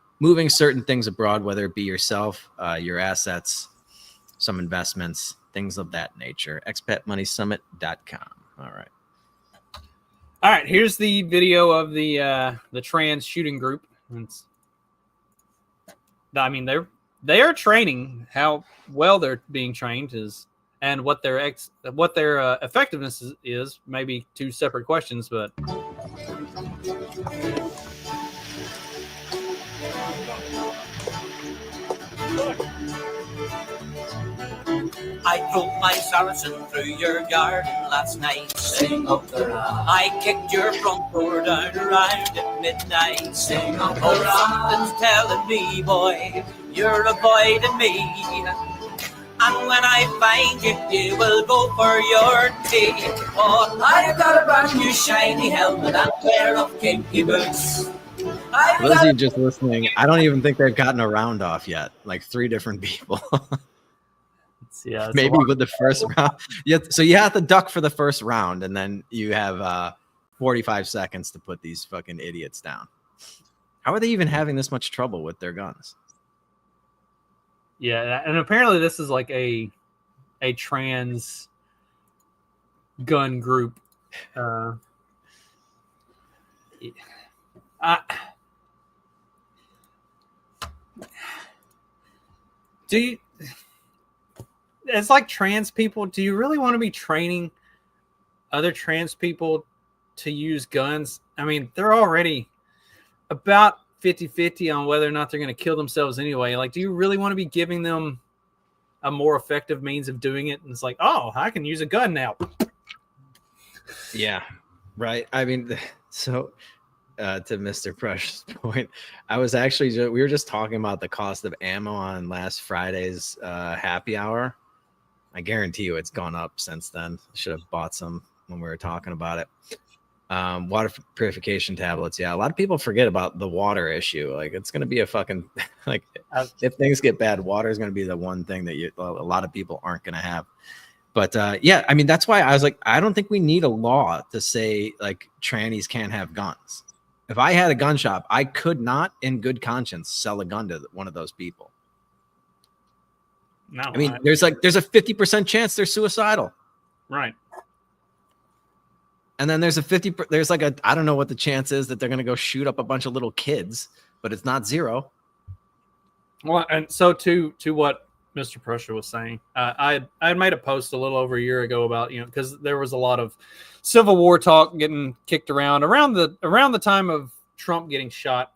Speaker 7: certain things abroad, whether it be yourself, your assets, some investments, things of that nature. expatmoneysummit.com. All right, here's the video of the trans shooting group. I mean, they are training. How well they're being trained and what their effectiveness is maybe two separate questions, but
Speaker 21: I drove my Saracen through your garden last night. Sing up the round. I kicked your front door down around at midnight. Sing up the round. Something's telling me, boy, you're avoiding me. And when I find you, you will go for your tea. Oh, I've got a brand new shiny helmet and pair of kinky boots.
Speaker 7: For those of you just listening, I don't even think they've gotten a round off yet. Like 3 different people.
Speaker 8: Yeah,
Speaker 7: maybe with the first round. Yeah, so you have to duck for the first round, and then you have 45 seconds to put these fucking idiots down. How are they even having this much trouble with their guns?
Speaker 8: Yeah, and apparently this is like a trans gun group. Do you? It's like trans people. Do you really want to be training other trans people to use guns? I mean, they're already about 50-50 on whether or not they're going to kill themselves anyway. Like, do you really want to be giving them a more effective means of doing it? And it's like, oh, I can use a gun now.
Speaker 7: Yeah, right. I mean, so to Mr. Precious' point, I was actually we were just talking about the cost of ammo on last Friday's happy hour. I guarantee you it's gone up since then. I should have bought some when we were talking about it. Water purification tablets. Yeah, a lot of people forget about the water issue. Like, it's going to be a fucking, like, if things get bad, water is going to be the one thing that a lot of people aren't going to have. But yeah, I mean, that's why I was like, I don't think we need a law to say, like, trannies can't have guns. If I had a gun shop, I could not, in good conscience, sell a gun to one of those people.
Speaker 8: No,
Speaker 7: I mean, there's a 50% chance they're suicidal.
Speaker 8: Right.
Speaker 7: And then there's I don't know what the chance is that they're going to go shoot up a bunch of little kids, but it's not 0.
Speaker 8: Well, and so to what Mr. Prussia was saying. I had made a post a little over a year ago about, because there was a lot of Civil War talk getting kicked around the time of Trump getting shot,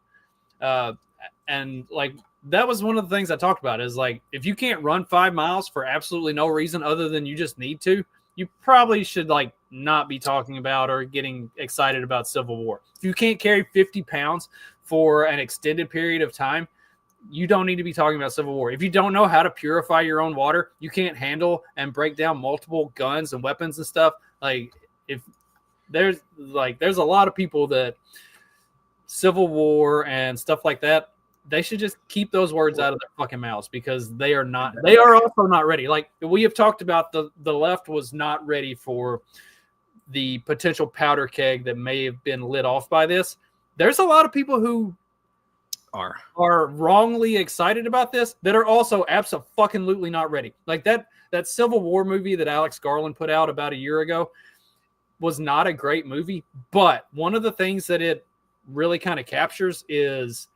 Speaker 8: and like that was one of the things I talked about is like if you can't run 5 miles for absolutely no reason other than you just need to, you probably should like not be talking about or getting excited about Civil War. If you can't carry 50 pounds for an extended period of time, you don't need to be talking about Civil War. If you don't know how to purify your own water, you can't handle and break down multiple guns and weapons and stuff. Like if there's a lot of people that Civil War and stuff like that, they should just keep those words out of their fucking mouths because they are also not ready. Like we have talked about, the left was not ready for the potential powder keg that may have been lit off by this. There's a lot of people who are wrongly excited about this that are also absolutely not ready. Like that Civil War movie that Alex Garland put out about a year ago was not a great movie, but one of the things that it really kind of captures is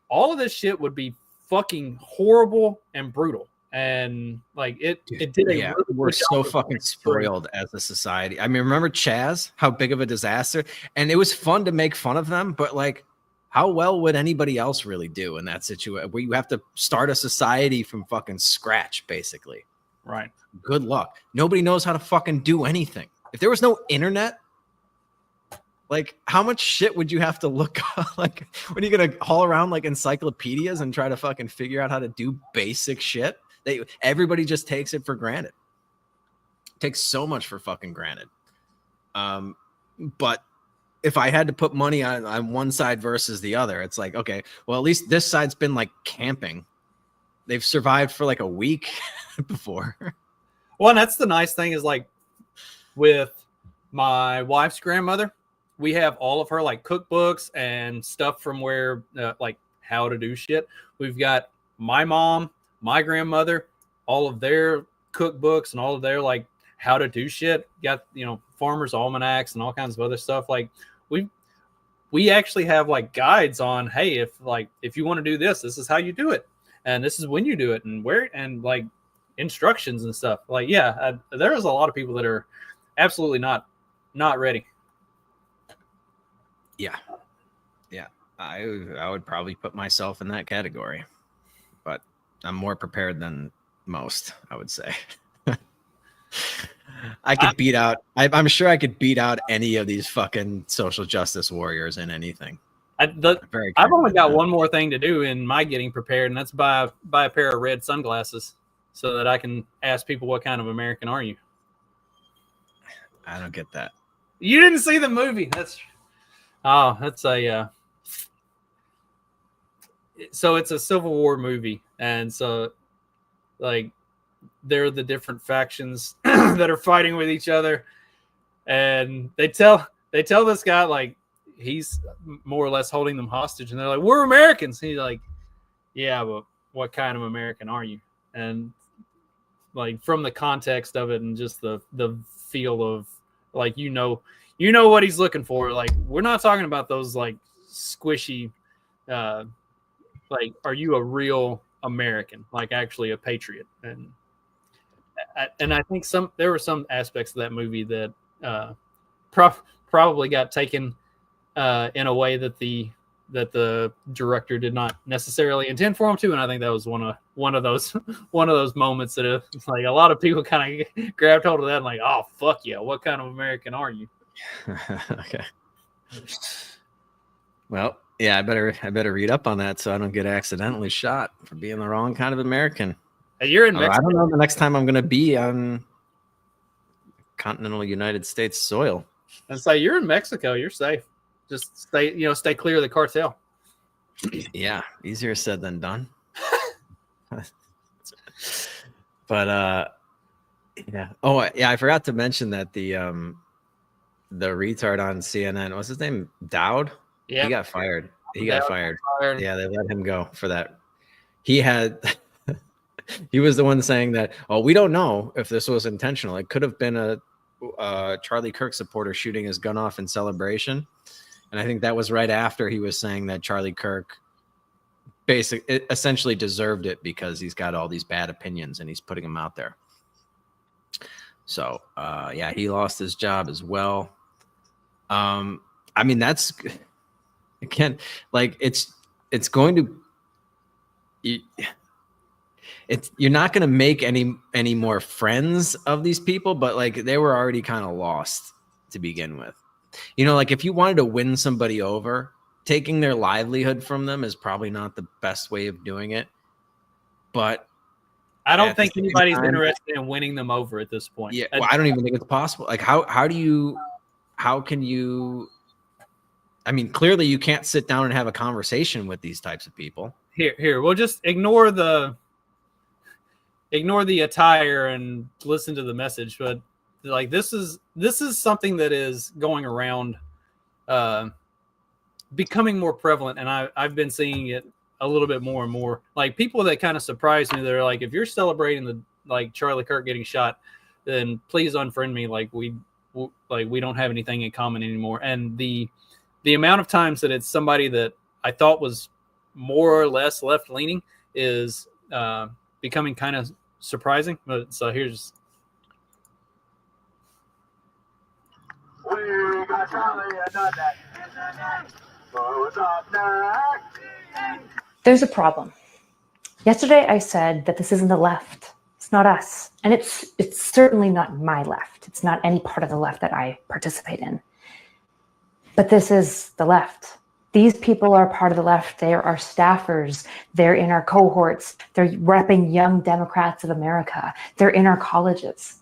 Speaker 8: all of this shit would be fucking horrible and brutal. And like it did a really
Speaker 7: we're
Speaker 8: good
Speaker 7: so
Speaker 8: job of
Speaker 7: fucking spoiled as a society. I mean, remember Chaz, how big of a disaster? And it was fun to make fun of them, but like how well would anybody else really do in that situation where you have to start a society from fucking scratch, basically?
Speaker 8: Right.
Speaker 7: Good luck. Nobody knows how to fucking do anything. If there was no internet, like how much shit would you have to look up? Like, what are you gonna haul around like encyclopedias and try to fucking figure out how to do basic shit? Everybody just takes it for granted. Takes so much for fucking granted. But if I had to put money on one side versus the other, it's like, okay, well, at least this side's been like camping. They've survived for like a week before.
Speaker 8: Well, and that's the nice thing is like with my wife's grandmother, we have all of her like cookbooks and stuff from where like how to do shit. We've got my mom, my grandmother, all of their cookbooks and all of their like how to do shit. Got, farmers' almanacs and all kinds of other stuff. Like we actually have like guides on, hey, if you want to do this, this is how you do it. And this is when you do it and where, and like instructions and stuff. Like, there is a lot of people that are absolutely not ready.
Speaker 7: Yeah. I would probably put myself in that category, but I'm more prepared than most, I would say. I could beat out. I'm sure I could beat out any of these fucking social justice warriors in anything.
Speaker 8: I've only got one more thing to do in my getting prepared, and that's buy a pair of red sunglasses so that I can ask people, what kind of American are you?
Speaker 7: I don't get that.
Speaker 8: You didn't see the movie. So it's a Civil War movie, and so like they're the different factions that are fighting with each other, and they tell this guy like he's more or less holding them hostage, and they're like, "We're Americans." And he's like, "Yeah, but what kind of American are you?" And like from the context of it and just the feel of like you know what he's looking for. Like we're not talking about those like squishy like, are you a real American, like actually a patriot? And I think there were some aspects of that movie that probably got taken in a way that the director did not necessarily intend for him to, and I think that was one of those moments that like a lot of people kind of grabbed hold of that and like, oh fuck yeah, what kind of American are you?
Speaker 7: Okay. Well, yeah, I better read up on that so I don't get accidentally shot for being the wrong kind of American.
Speaker 8: You're in Mexico.
Speaker 7: I don't know the next time I'm going to be on continental United States soil.
Speaker 8: And say you're in Mexico, you're safe. Just stay clear of the cartel.
Speaker 7: Yeah, easier said than done. But yeah. Oh yeah, I forgot to mention that the retard on CNN, what's his name? Dowd?
Speaker 8: Yeah.
Speaker 7: He got fired. Got fired. Yeah, they let him go for that. He was the one saying that, oh, we don't know if this was intentional. It could have been a Charlie Kirk supporter shooting his gun off in celebration. And I think that was right after he was saying that Charlie Kirk essentially deserved it because he's got all these bad opinions and he's putting them out there. So yeah, he lost his job as well. I mean, that's again, like it's going to you're not going to make any more friends of these people, but like they were already kind of lost to begin with. You know, like if you wanted to win somebody over, taking their livelihood from them is probably not the best way of doing it. But
Speaker 8: I don't think anybody's interested in winning them over at this point.
Speaker 7: Yeah, well, I don't even think it's possible. Like how can you? I mean, clearly you can't sit down and have a conversation with these types of people.
Speaker 8: Here, we'll just ignore the attire and listen to the message. But like this is something that is going around, becoming more prevalent, and I've been seeing it a little bit more and more. Like people that kind of surprise me, they're like, if you're celebrating Charlie Kirk getting shot, then please unfriend me. Like we don't have anything in common anymore. And the amount of times that it's somebody that I thought was more or less left leaning is becoming kind of surprising. But so here's.
Speaker 14: We got Charlie
Speaker 1: There's a problem. Yesterday I said that this isn't the left. It's not us. And it's certainly not my left. It's not any part of the left that I participate in. But this is the left. These people are part of the left. They are our staffers. They're in our cohorts. They're repping Young Democrats of America. They're in our colleges.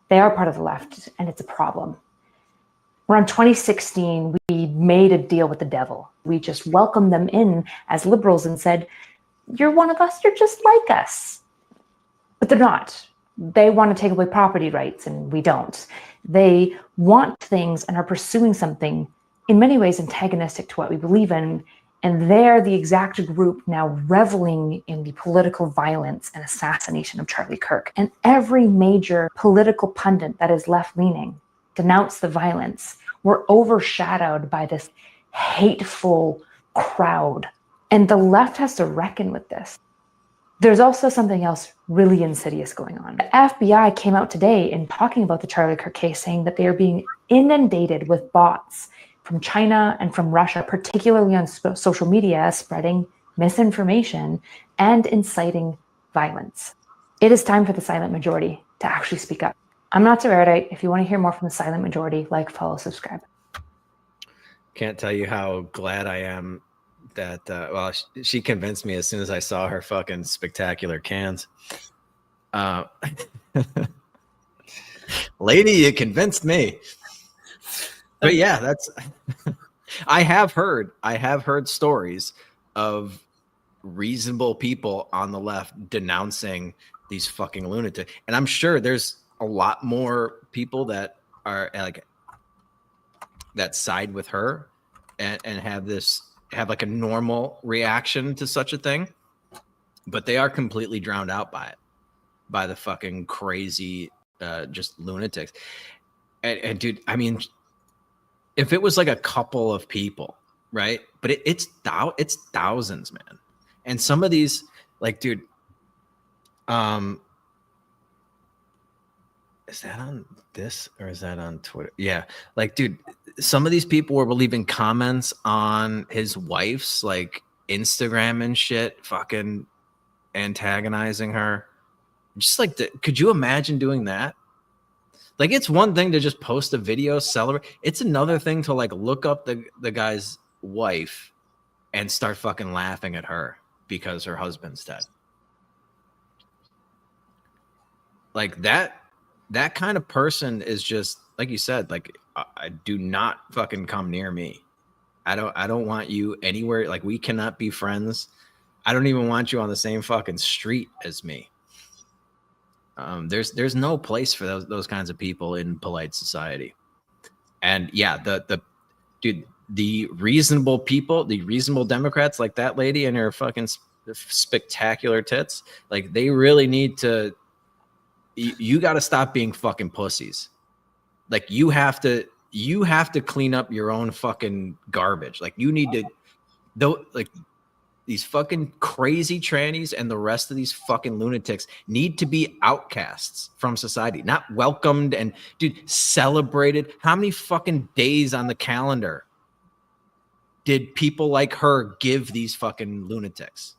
Speaker 1: They are part of the left, and it's a problem. Around 2016, we made a deal with the devil. We just welcomed them in as liberals and said, you're one of us, you're just like us. But they're not. They want to take away property rights, and we don't. They want things and are pursuing something in many ways antagonistic to what we believe in, and they're the exact group now reveling in the political violence and assassination of Charlie Kirk. And every major political pundit that is left-leaning denounced the violence. We're overshadowed by this hateful crowd, and the left has to reckon with this. There's also something else really insidious going on. The FBI came out today in talking about the Charlie Kirk case, saying that they are being inundated with bots from China and from Russia, particularly on social media, spreading misinformation and inciting violence. It is time for the silent majority to actually speak up. I'm not Erudite. If you want to hear more from the silent majority, like, follow, subscribe.
Speaker 7: Can't tell you how glad I am that, well, she convinced me as soon as I saw her fucking spectacular cans. Lady, you convinced me. But yeah, that's, I have heard stories of reasonable people on the left denouncing these fucking lunatics. And I'm sure there's a lot more people that are like, that side with her and have like a normal reaction to such a thing, but they are completely drowned out by it, by the fucking crazy, just lunatics. And dude, I mean, if it was like a couple of people, right? But it's thousands, man. And some of these, like, dude, is that on this or is that on Twitter? Yeah. Like, dude, some of these people were leaving comments on his wife's like Instagram and shit, fucking antagonizing her. Just like, could you imagine doing that? Like, it's one thing to just post a video, celebrate. It's another thing to like look up the guy's wife and start fucking laughing at her because her husband's dead. Like that kind of person is just, like you said, like, I do not fucking come near me. I don't want you anywhere. Like, we cannot be friends. I don't even want you on the same fucking street as me. There's no place for those kinds of people in polite society. And yeah, the reasonable people, the reasonable Democrats like that lady and her fucking spectacular tits, like, they really need to, you got to stop being fucking pussies. Like, you have to clean up your own fucking garbage. Like, you need to, though, like, these fucking crazy trannies and the rest of these fucking lunatics need to be outcasts from society, not welcomed and, dude, celebrated. How many fucking days on the calendar did people like her give these fucking lunatics?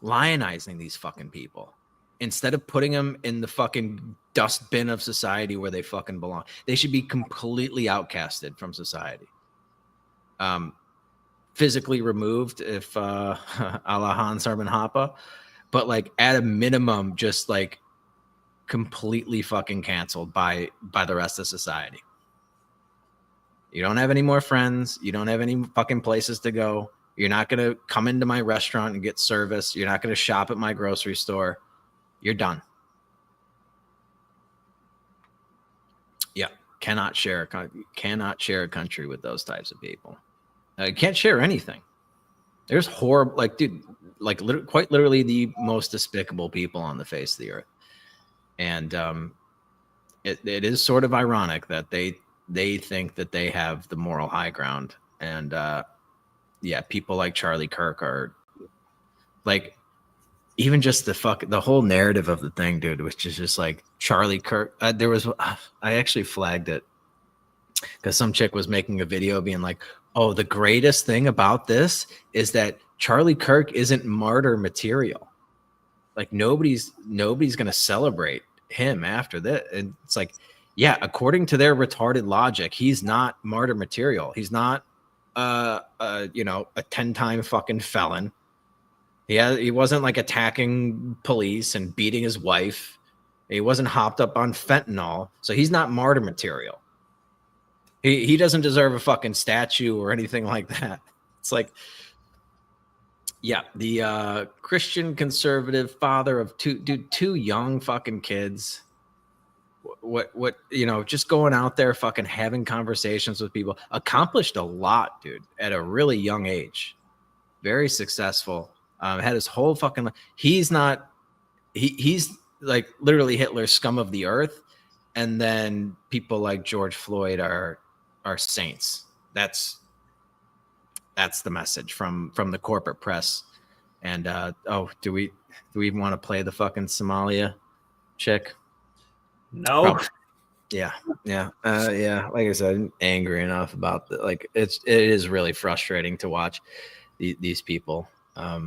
Speaker 7: Lionizing these fucking people instead of putting them in the fucking dustbin of society where they fucking belong. They should be completely outcasted from society. Physically removed if a la Hans Hermann Hoppe, but like at a minimum, just like completely fucking canceled by the rest of society. You don't have any more friends. You don't have any fucking places to go. You're not going to come into my restaurant and get service. You're not going to shop at my grocery store. You're done. Yeah. Cannot share a country with those types of people. You can't share anything. There's horrible, like, dude, like quite literally the most despicable people on the face of the earth. And it is sort of ironic that they think that they have the moral high ground. And yeah, people like Charlie Kirk are like, even just the whole narrative of the thing, dude, which is just like Charlie Kirk. I actually flagged it because some chick was making a video being like, oh, the greatest thing about this is that Charlie Kirk isn't martyr material. Like nobody's going to celebrate him after that. And it's like, yeah, according to their retarded logic, he's not martyr material. He's not a 10-time fucking felon. He wasn't like attacking police and beating his wife. He wasn't hopped up on fentanyl. So he's not martyr material. He doesn't deserve a fucking statue or anything like that. It's like, yeah, the Christian conservative father of two young fucking kids. What just going out there fucking having conversations with people, accomplished a lot, dude, at a really young age. Very successful. Had his whole fucking life. He's like literally Hitler's scum of the earth. And then people like George Floyd are saints. That's the message from the corporate press. And do we even want to play the fucking Somalia chick?
Speaker 8: No.
Speaker 7: Probably. Yeah. Like I said, I'm angry enough about that. Like it is really frustrating to watch these people.
Speaker 8: I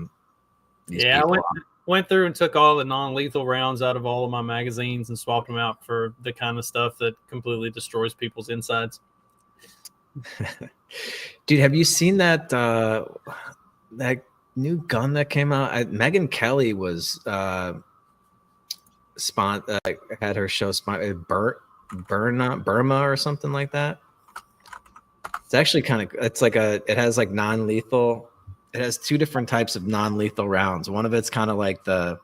Speaker 8: went through and took all the non-lethal rounds out of all of my magazines and swapped them out for the kind of stuff that completely destroys people's insides.
Speaker 7: Dude, have you seen that new gun that came out? Megyn Kelly was had her show Burma or something like that. It's actually it has like non-lethal. It has two different types of non-lethal rounds. One of it's kind of like the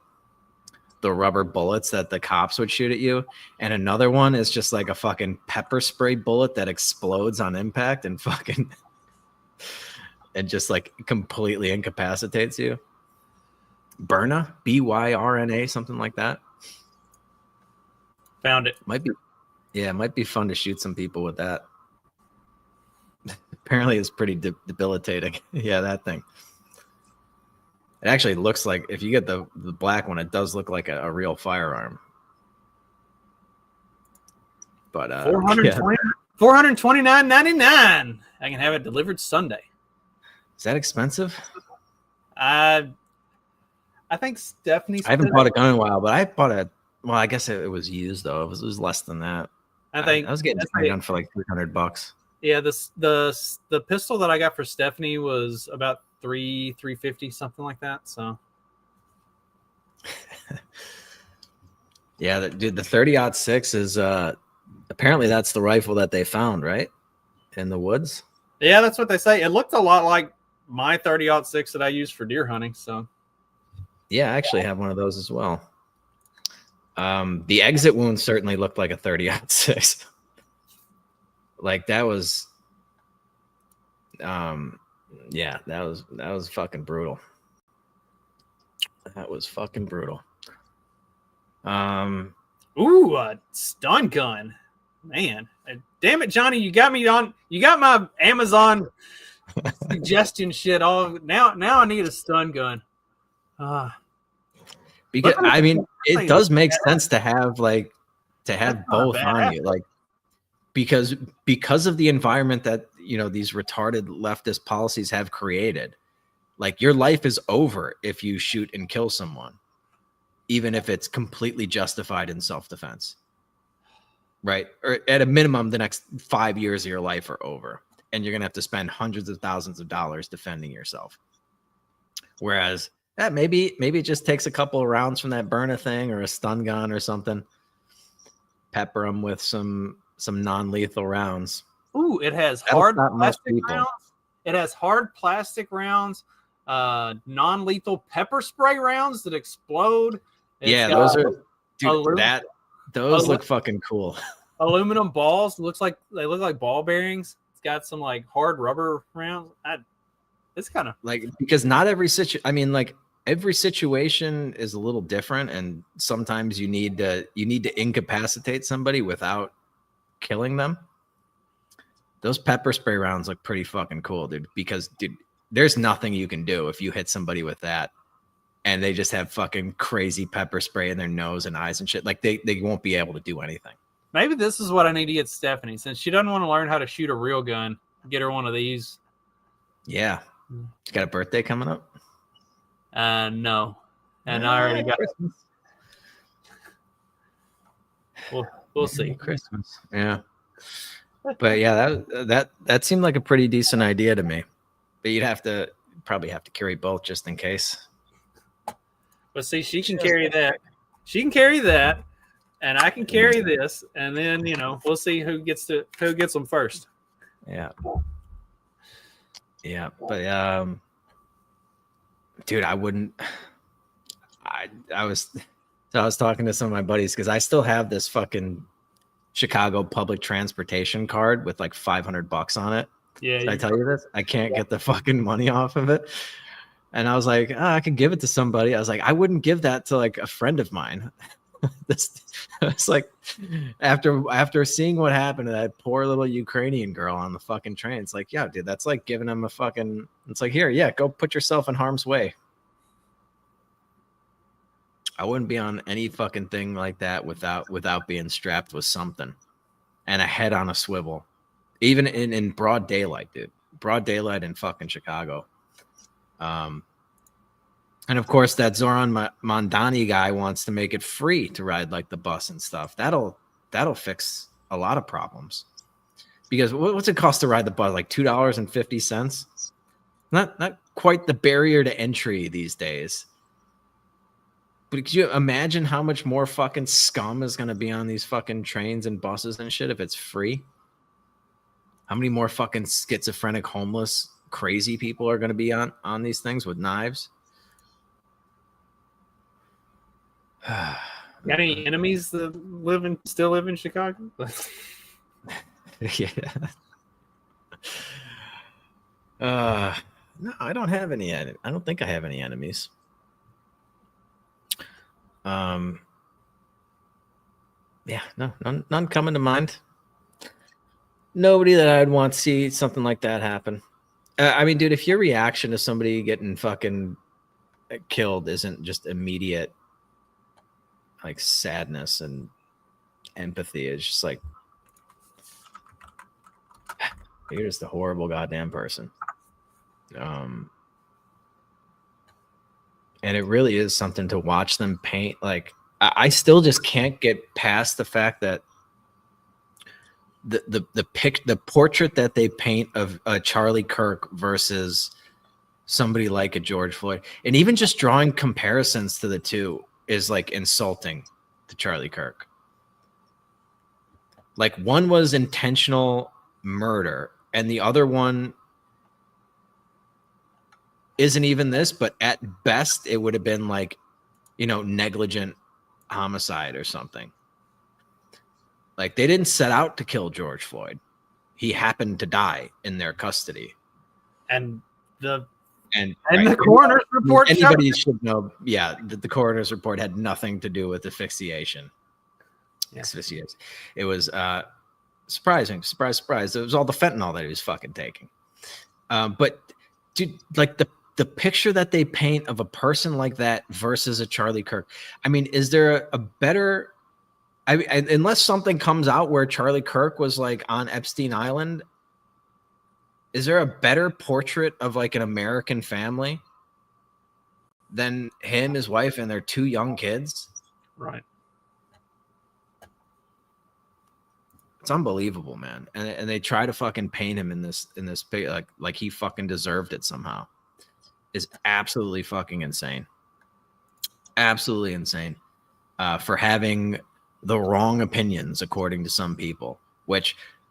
Speaker 7: rubber bullets that the cops would shoot at you, and another one is just like a fucking pepper spray bullet that explodes on impact and fucking and just like completely incapacitates you. Byrna, Byrna, something like that.
Speaker 8: Found it.
Speaker 7: It might be fun to shoot some people with that. Apparently it's pretty debilitating. Yeah, that thing. It actually looks like, if you get the black one, it does look like a real firearm. But
Speaker 8: $429.99. I can have it delivered Sunday.
Speaker 7: Is that expensive?
Speaker 8: I think Stephanie's.
Speaker 7: I haven't bought a gun in a while, but I bought well, I guess it was used though. It was less than that.
Speaker 8: I
Speaker 7: was getting a gun for like $300.
Speaker 8: Yeah, the pistol that I got for Stephanie was about $350, something like that. So
Speaker 7: yeah, the 30-06 is apparently that's the rifle that they found, right? In the woods.
Speaker 8: Yeah, that's what they say. It looked a lot like my 30-06 that I use for deer hunting. So
Speaker 7: yeah, I actually have one of those as well. The exit wound certainly looked like a 30-06. Like that was yeah, that was fucking brutal. That was fucking brutal.
Speaker 8: Ooh, a stun gun. Man. Damn it, Johnny, you got my Amazon suggestion shit. All now I need a stun gun.
Speaker 7: Because I mean, it does make sense to have both on you, like because of the environment that these retarded leftist policies have created. Like your life is over if you shoot and kill someone, even if it's completely justified in self-defense. Right? Or at a minimum, the next 5 years of your life are over, and you're gonna have to spend hundreds of thousands of dollars defending yourself. Whereas maybe it just takes a couple of rounds from that burner thing or a stun gun or something. Pepper them with some non-lethal rounds.
Speaker 8: Ooh, it has hard plastic rounds. It has hard plastic rounds, non-lethal pepper spray rounds that explode.
Speaker 7: Yeah, those are those look fucking cool.
Speaker 8: Aluminum balls they look like ball bearings. It's got some like hard rubber rounds. It's kind of
Speaker 7: like, because not every every situation is a little different, and sometimes you need to incapacitate somebody without killing them. Those pepper spray rounds look pretty fucking cool, dude, because there's nothing you can do if you hit somebody with that and they just have fucking crazy pepper spray in their nose and eyes and shit. Like they won't be able to do anything.
Speaker 8: Maybe this is what I need to get Stephanie, since she doesn't want to learn how to shoot a real gun. Get her one of these.
Speaker 7: Yeah. She got a birthday coming up?
Speaker 8: No. And I already got
Speaker 7: Christmas.
Speaker 8: We'll see.
Speaker 7: Christmas. Yeah. But yeah, that seemed like a pretty decent idea to me. But you'd probably have to carry both just in case.
Speaker 8: But see, she can carry that. She can carry that, and I can carry this, and then we'll see who gets them first.
Speaker 7: Yeah. Yeah, but dude, I wouldn't. I was talking to some of my buddies because I still have this fucking Chicago public transportation card with like $500 on it.
Speaker 8: Yeah.
Speaker 7: Did I tell you this? I can't get the fucking money off of it. And I was like, I could give it to somebody. I was like, I wouldn't give that to like a friend of mine. It's like after seeing what happened to that poor little Ukrainian girl on the fucking train, it's like, yeah, dude, that's like giving him it's like, here, yeah, go put yourself in harm's way. I wouldn't be on any fucking thing like that without being strapped with something and a head on a swivel, even in broad daylight, dude. Broad daylight in fucking Chicago. And of course, that Zoran Mondani guy wants to make it free to ride like the bus and stuff. That'll fix a lot of problems. Because what's it cost to ride the bus? Like $2.50? Not quite the barrier to entry these days. But could you imagine how much more fucking scum is going to be on these fucking trains and buses and shit if it's free? How many more fucking schizophrenic, homeless, crazy people are going to be on these things with knives?
Speaker 8: Got any enemies that still live in Chicago?
Speaker 7: Yeah. No, I don't have any. I don't think I have any enemies. Yeah, no, none coming to mind. Nobody that I'd want to see something like that happen. I mean, dude, if your reaction to somebody getting fucking killed isn't just immediate, like, sadness and empathy, it's just like, you're just a horrible goddamn person. And it really is something to watch them paint. Like, I still just can't get past the fact that the portrait that they paint of Charlie Kirk versus somebody like a George Floyd, and even just drawing comparisons to the two is like insulting to Charlie Kirk. Like, one was intentional murder and the other one isn't even this, but at best it would have been like, negligent homicide or something. Like, they didn't set out to kill George Floyd. He happened to die in their custody.
Speaker 8: And the
Speaker 7: right,
Speaker 8: coroner's report.
Speaker 7: Anybody should know. Yeah, the coroner's report had nothing to do with asphyxiation.
Speaker 8: Yeah.
Speaker 7: Asphyxiation. It was surprising. Surprise. It was all the fentanyl that he was fucking taking. But dude, like the picture that they paint of a person like that versus a Charlie Kirk. I mean, is there a better? Unless something comes out where Charlie Kirk was like on Epstein Island, is there a better portrait of like an American family than him, his wife, and their 2 young kids?
Speaker 8: Right.
Speaker 7: It's unbelievable, man. And they try to fucking paint him in this like he fucking deserved it somehow. Is absolutely fucking insane. Absolutely insane. For having the wrong opinions, according to some people,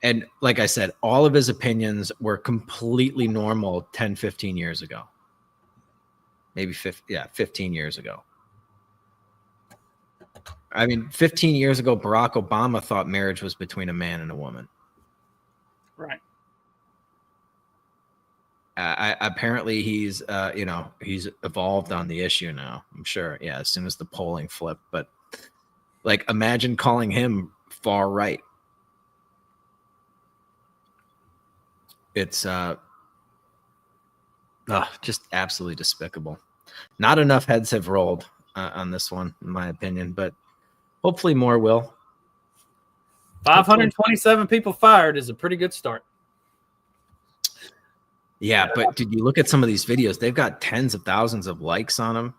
Speaker 7: and like I said, all of his opinions were completely normal 10, 15 years ago. Maybe 15 years ago. I mean, 15 years ago, Barack Obama thought marriage was between a man and a woman.
Speaker 8: Right.
Speaker 7: Apparently he's evolved on the issue now. I'm sure. Yeah. As soon as the polling flipped, but like, imagine calling him far right. It's just absolutely despicable. Not enough heads have rolled on this one, in my opinion, but hopefully more will.
Speaker 8: 527 people fired is a pretty good start.
Speaker 7: Yeah, but did you look at some of these videos? They've got tens of thousands of likes on them.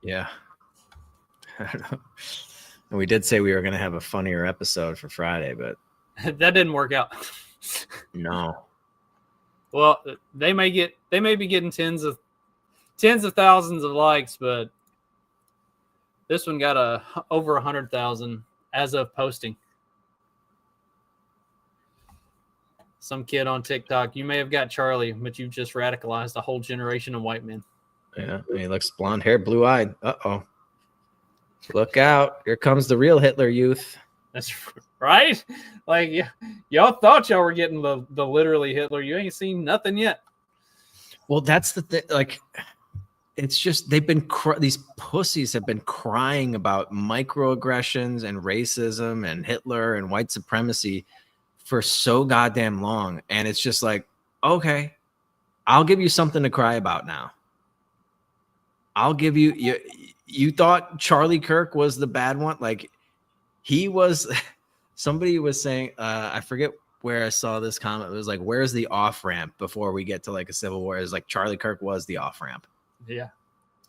Speaker 7: Yeah. I don't know. And we did say we were going to have a funnier episode for Friday, but
Speaker 8: that didn't work out.
Speaker 7: No.
Speaker 8: Well, they may be getting tens of thousands of likes, but this one got over 100,000 as of posting. Some kid on TikTok, you may have got Charlie, but you've just radicalized a whole generation of white men.
Speaker 7: Yeah, he looks blonde hair, blue eyed. Uh-oh. Look out. Here comes the real Hitler Youth.
Speaker 8: That's right. Like, y'all thought y'all were getting the literally Hitler. You ain't seen nothing yet.
Speaker 7: Well, that's the thing. Like, it's just these pussies have been crying about microaggressions and racism and Hitler and white supremacy for so goddamn long. And it's just like, okay, I'll give you something to cry about now. I'll give you thought Charlie Kirk was the bad one? Like, he was. Somebody was saying, I forget where I saw this comment. It was like, where's the off ramp before we get to like a civil war? It's like Charlie Kirk was the off ramp.
Speaker 8: Yeah.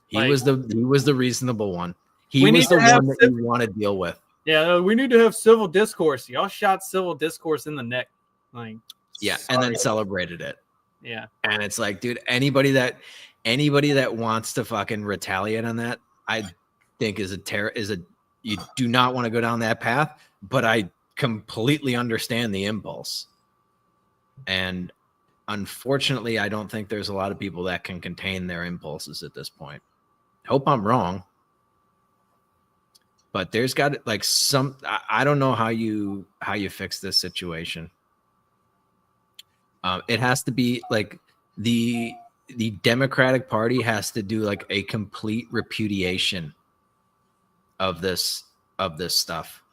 Speaker 7: He was the reasonable one. He was the one that you want to deal with.
Speaker 8: Yeah, we need to have civil discourse. Y'all shot civil discourse in the neck. Like,
Speaker 7: yeah, and then celebrated it.
Speaker 8: Yeah.
Speaker 7: And it's like, dude, anybody that wants to fucking retaliate on that, I think you do not want to go down that path, but I completely understand the impulse. And unfortunately, I don't think there's a lot of people that can contain their impulses at this point. Hope I'm wrong. But there's got like I don't know how you fix this situation. It has to be like the Democratic Party has to do like a complete repudiation of this stuff.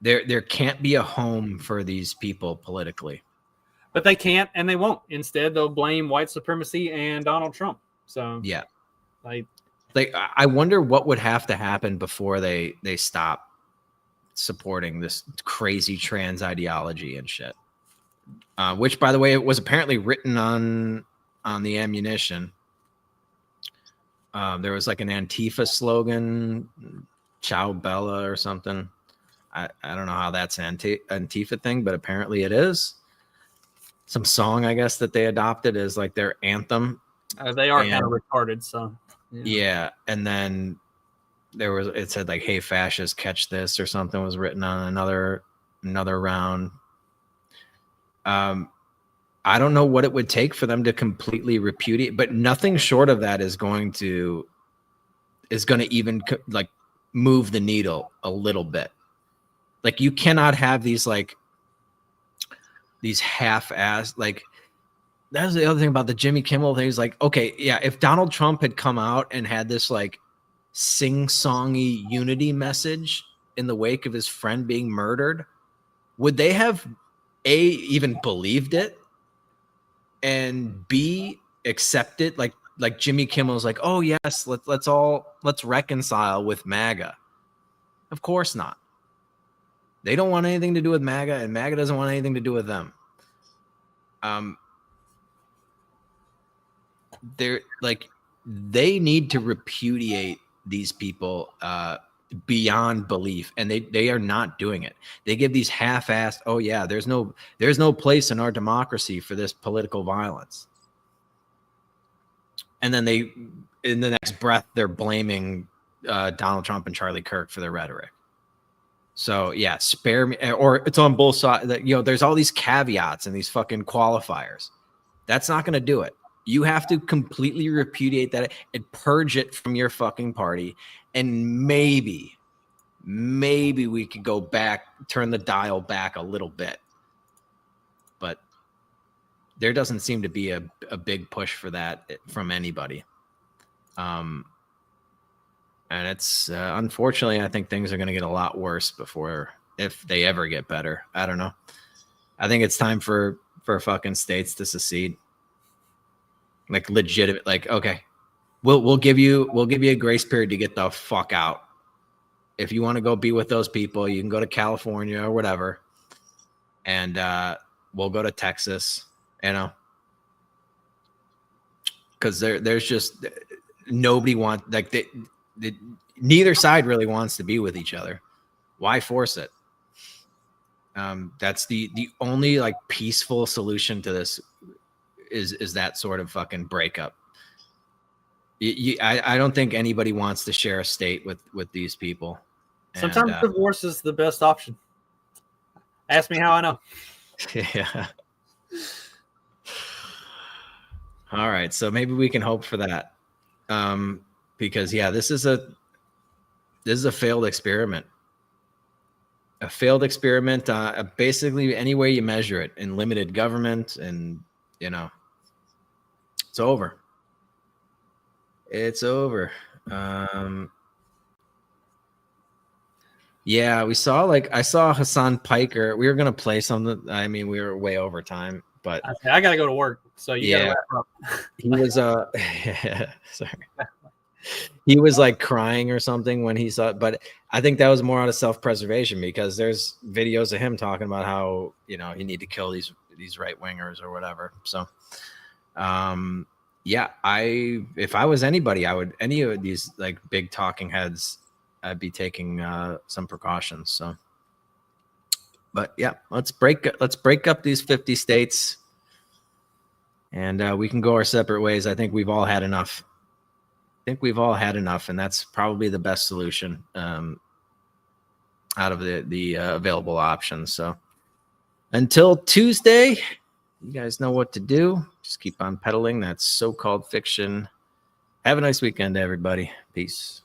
Speaker 7: There can't be a home for these people politically.
Speaker 8: But they can't and they won't. Instead, they'll blame white supremacy and Donald Trump. So
Speaker 7: yeah.
Speaker 8: Like
Speaker 7: I wonder what would have to happen before they stop supporting this crazy trans ideology and shit. Which, by the way, it was apparently written on the ammunition. There was like an Antifa slogan, Ciao Bella or something. I don't know how that's an Antifa thing, but apparently it is. Some song, I guess, that they adopted as like their anthem.
Speaker 8: They are kind of retarded, so.
Speaker 7: Yeah, and then it said like, "Hey, fascists, catch this" or something was written on another round. I don't know what it would take for them to completely repudiate, but nothing short of that is going to even like move the needle a little bit. Like, you cannot have these half-assed, like, that's the other thing about the Jimmy Kimmel thing. Is like, okay, yeah, if Donald Trump had come out and had this like sing-songy unity message in the wake of his friend being murdered, would they have A, even believed it, and B, accept it? Like Jimmy Kimmel's like, oh yes, let's reconcile with MAGA. Of course not. They don't want anything to do with MAGA, and MAGA doesn't want anything to do with them. They need to repudiate these people beyond belief, and they are not doing it. They give these half-assed, oh yeah, there's no place in our democracy for this political violence. And then they, in the next breath, they're blaming Donald Trump and Charlie Kirk for their rhetoric. So yeah, spare me, or it's on both sides. That, you know, there's all these caveats and these fucking qualifiers. That's not going to do it. You have to completely repudiate that and purge it from your fucking party. And maybe we could go back, turn the dial back a little bit. But there doesn't seem to be a big push for that from anybody. And it's unfortunately, I think things are going to get a lot worse if they ever get better. I don't know. I think it's time for fucking states to secede. Like legitimate, like, okay, we'll give you a grace period to get the fuck out. If you want to go be with those people, you can go to California or whatever, and we'll go to Texas, you know, because there's just nobody neither side really wants to be with each other. Why force it? That's the only like peaceful solution to this is that sort of fucking breakup. I don't think anybody wants to share a state with these people.
Speaker 8: Sometimes divorce is the best option. Ask me how I know.
Speaker 7: Yeah. All right, so maybe we can hope for that, because yeah, this is a failed experiment. A failed experiment, basically any way you measure it, in limited government, and you know, it's over. It's over. Yeah, I saw Hassan Piker. We were gonna play something. I mean, we were way over time, but
Speaker 8: okay, I gotta go to work. So you gotta wrap up.
Speaker 7: He was sorry. He was like crying or something when he saw it, but I think that was more out of self-preservation, because there's videos of him talking about how, you know, you need to kill these right wingers or whatever. So yeah, if I was anybody, any of these like big talking heads, I'd be taking some precautions. So, but yeah, let's break up these 50 states, and we can go our separate ways. I think we've all had enough. And that's probably the best solution out of the available options. So until Tuesday, you guys know what to do. Just keep on peddling that so-called fiction. Have a nice weekend, everybody. Peace.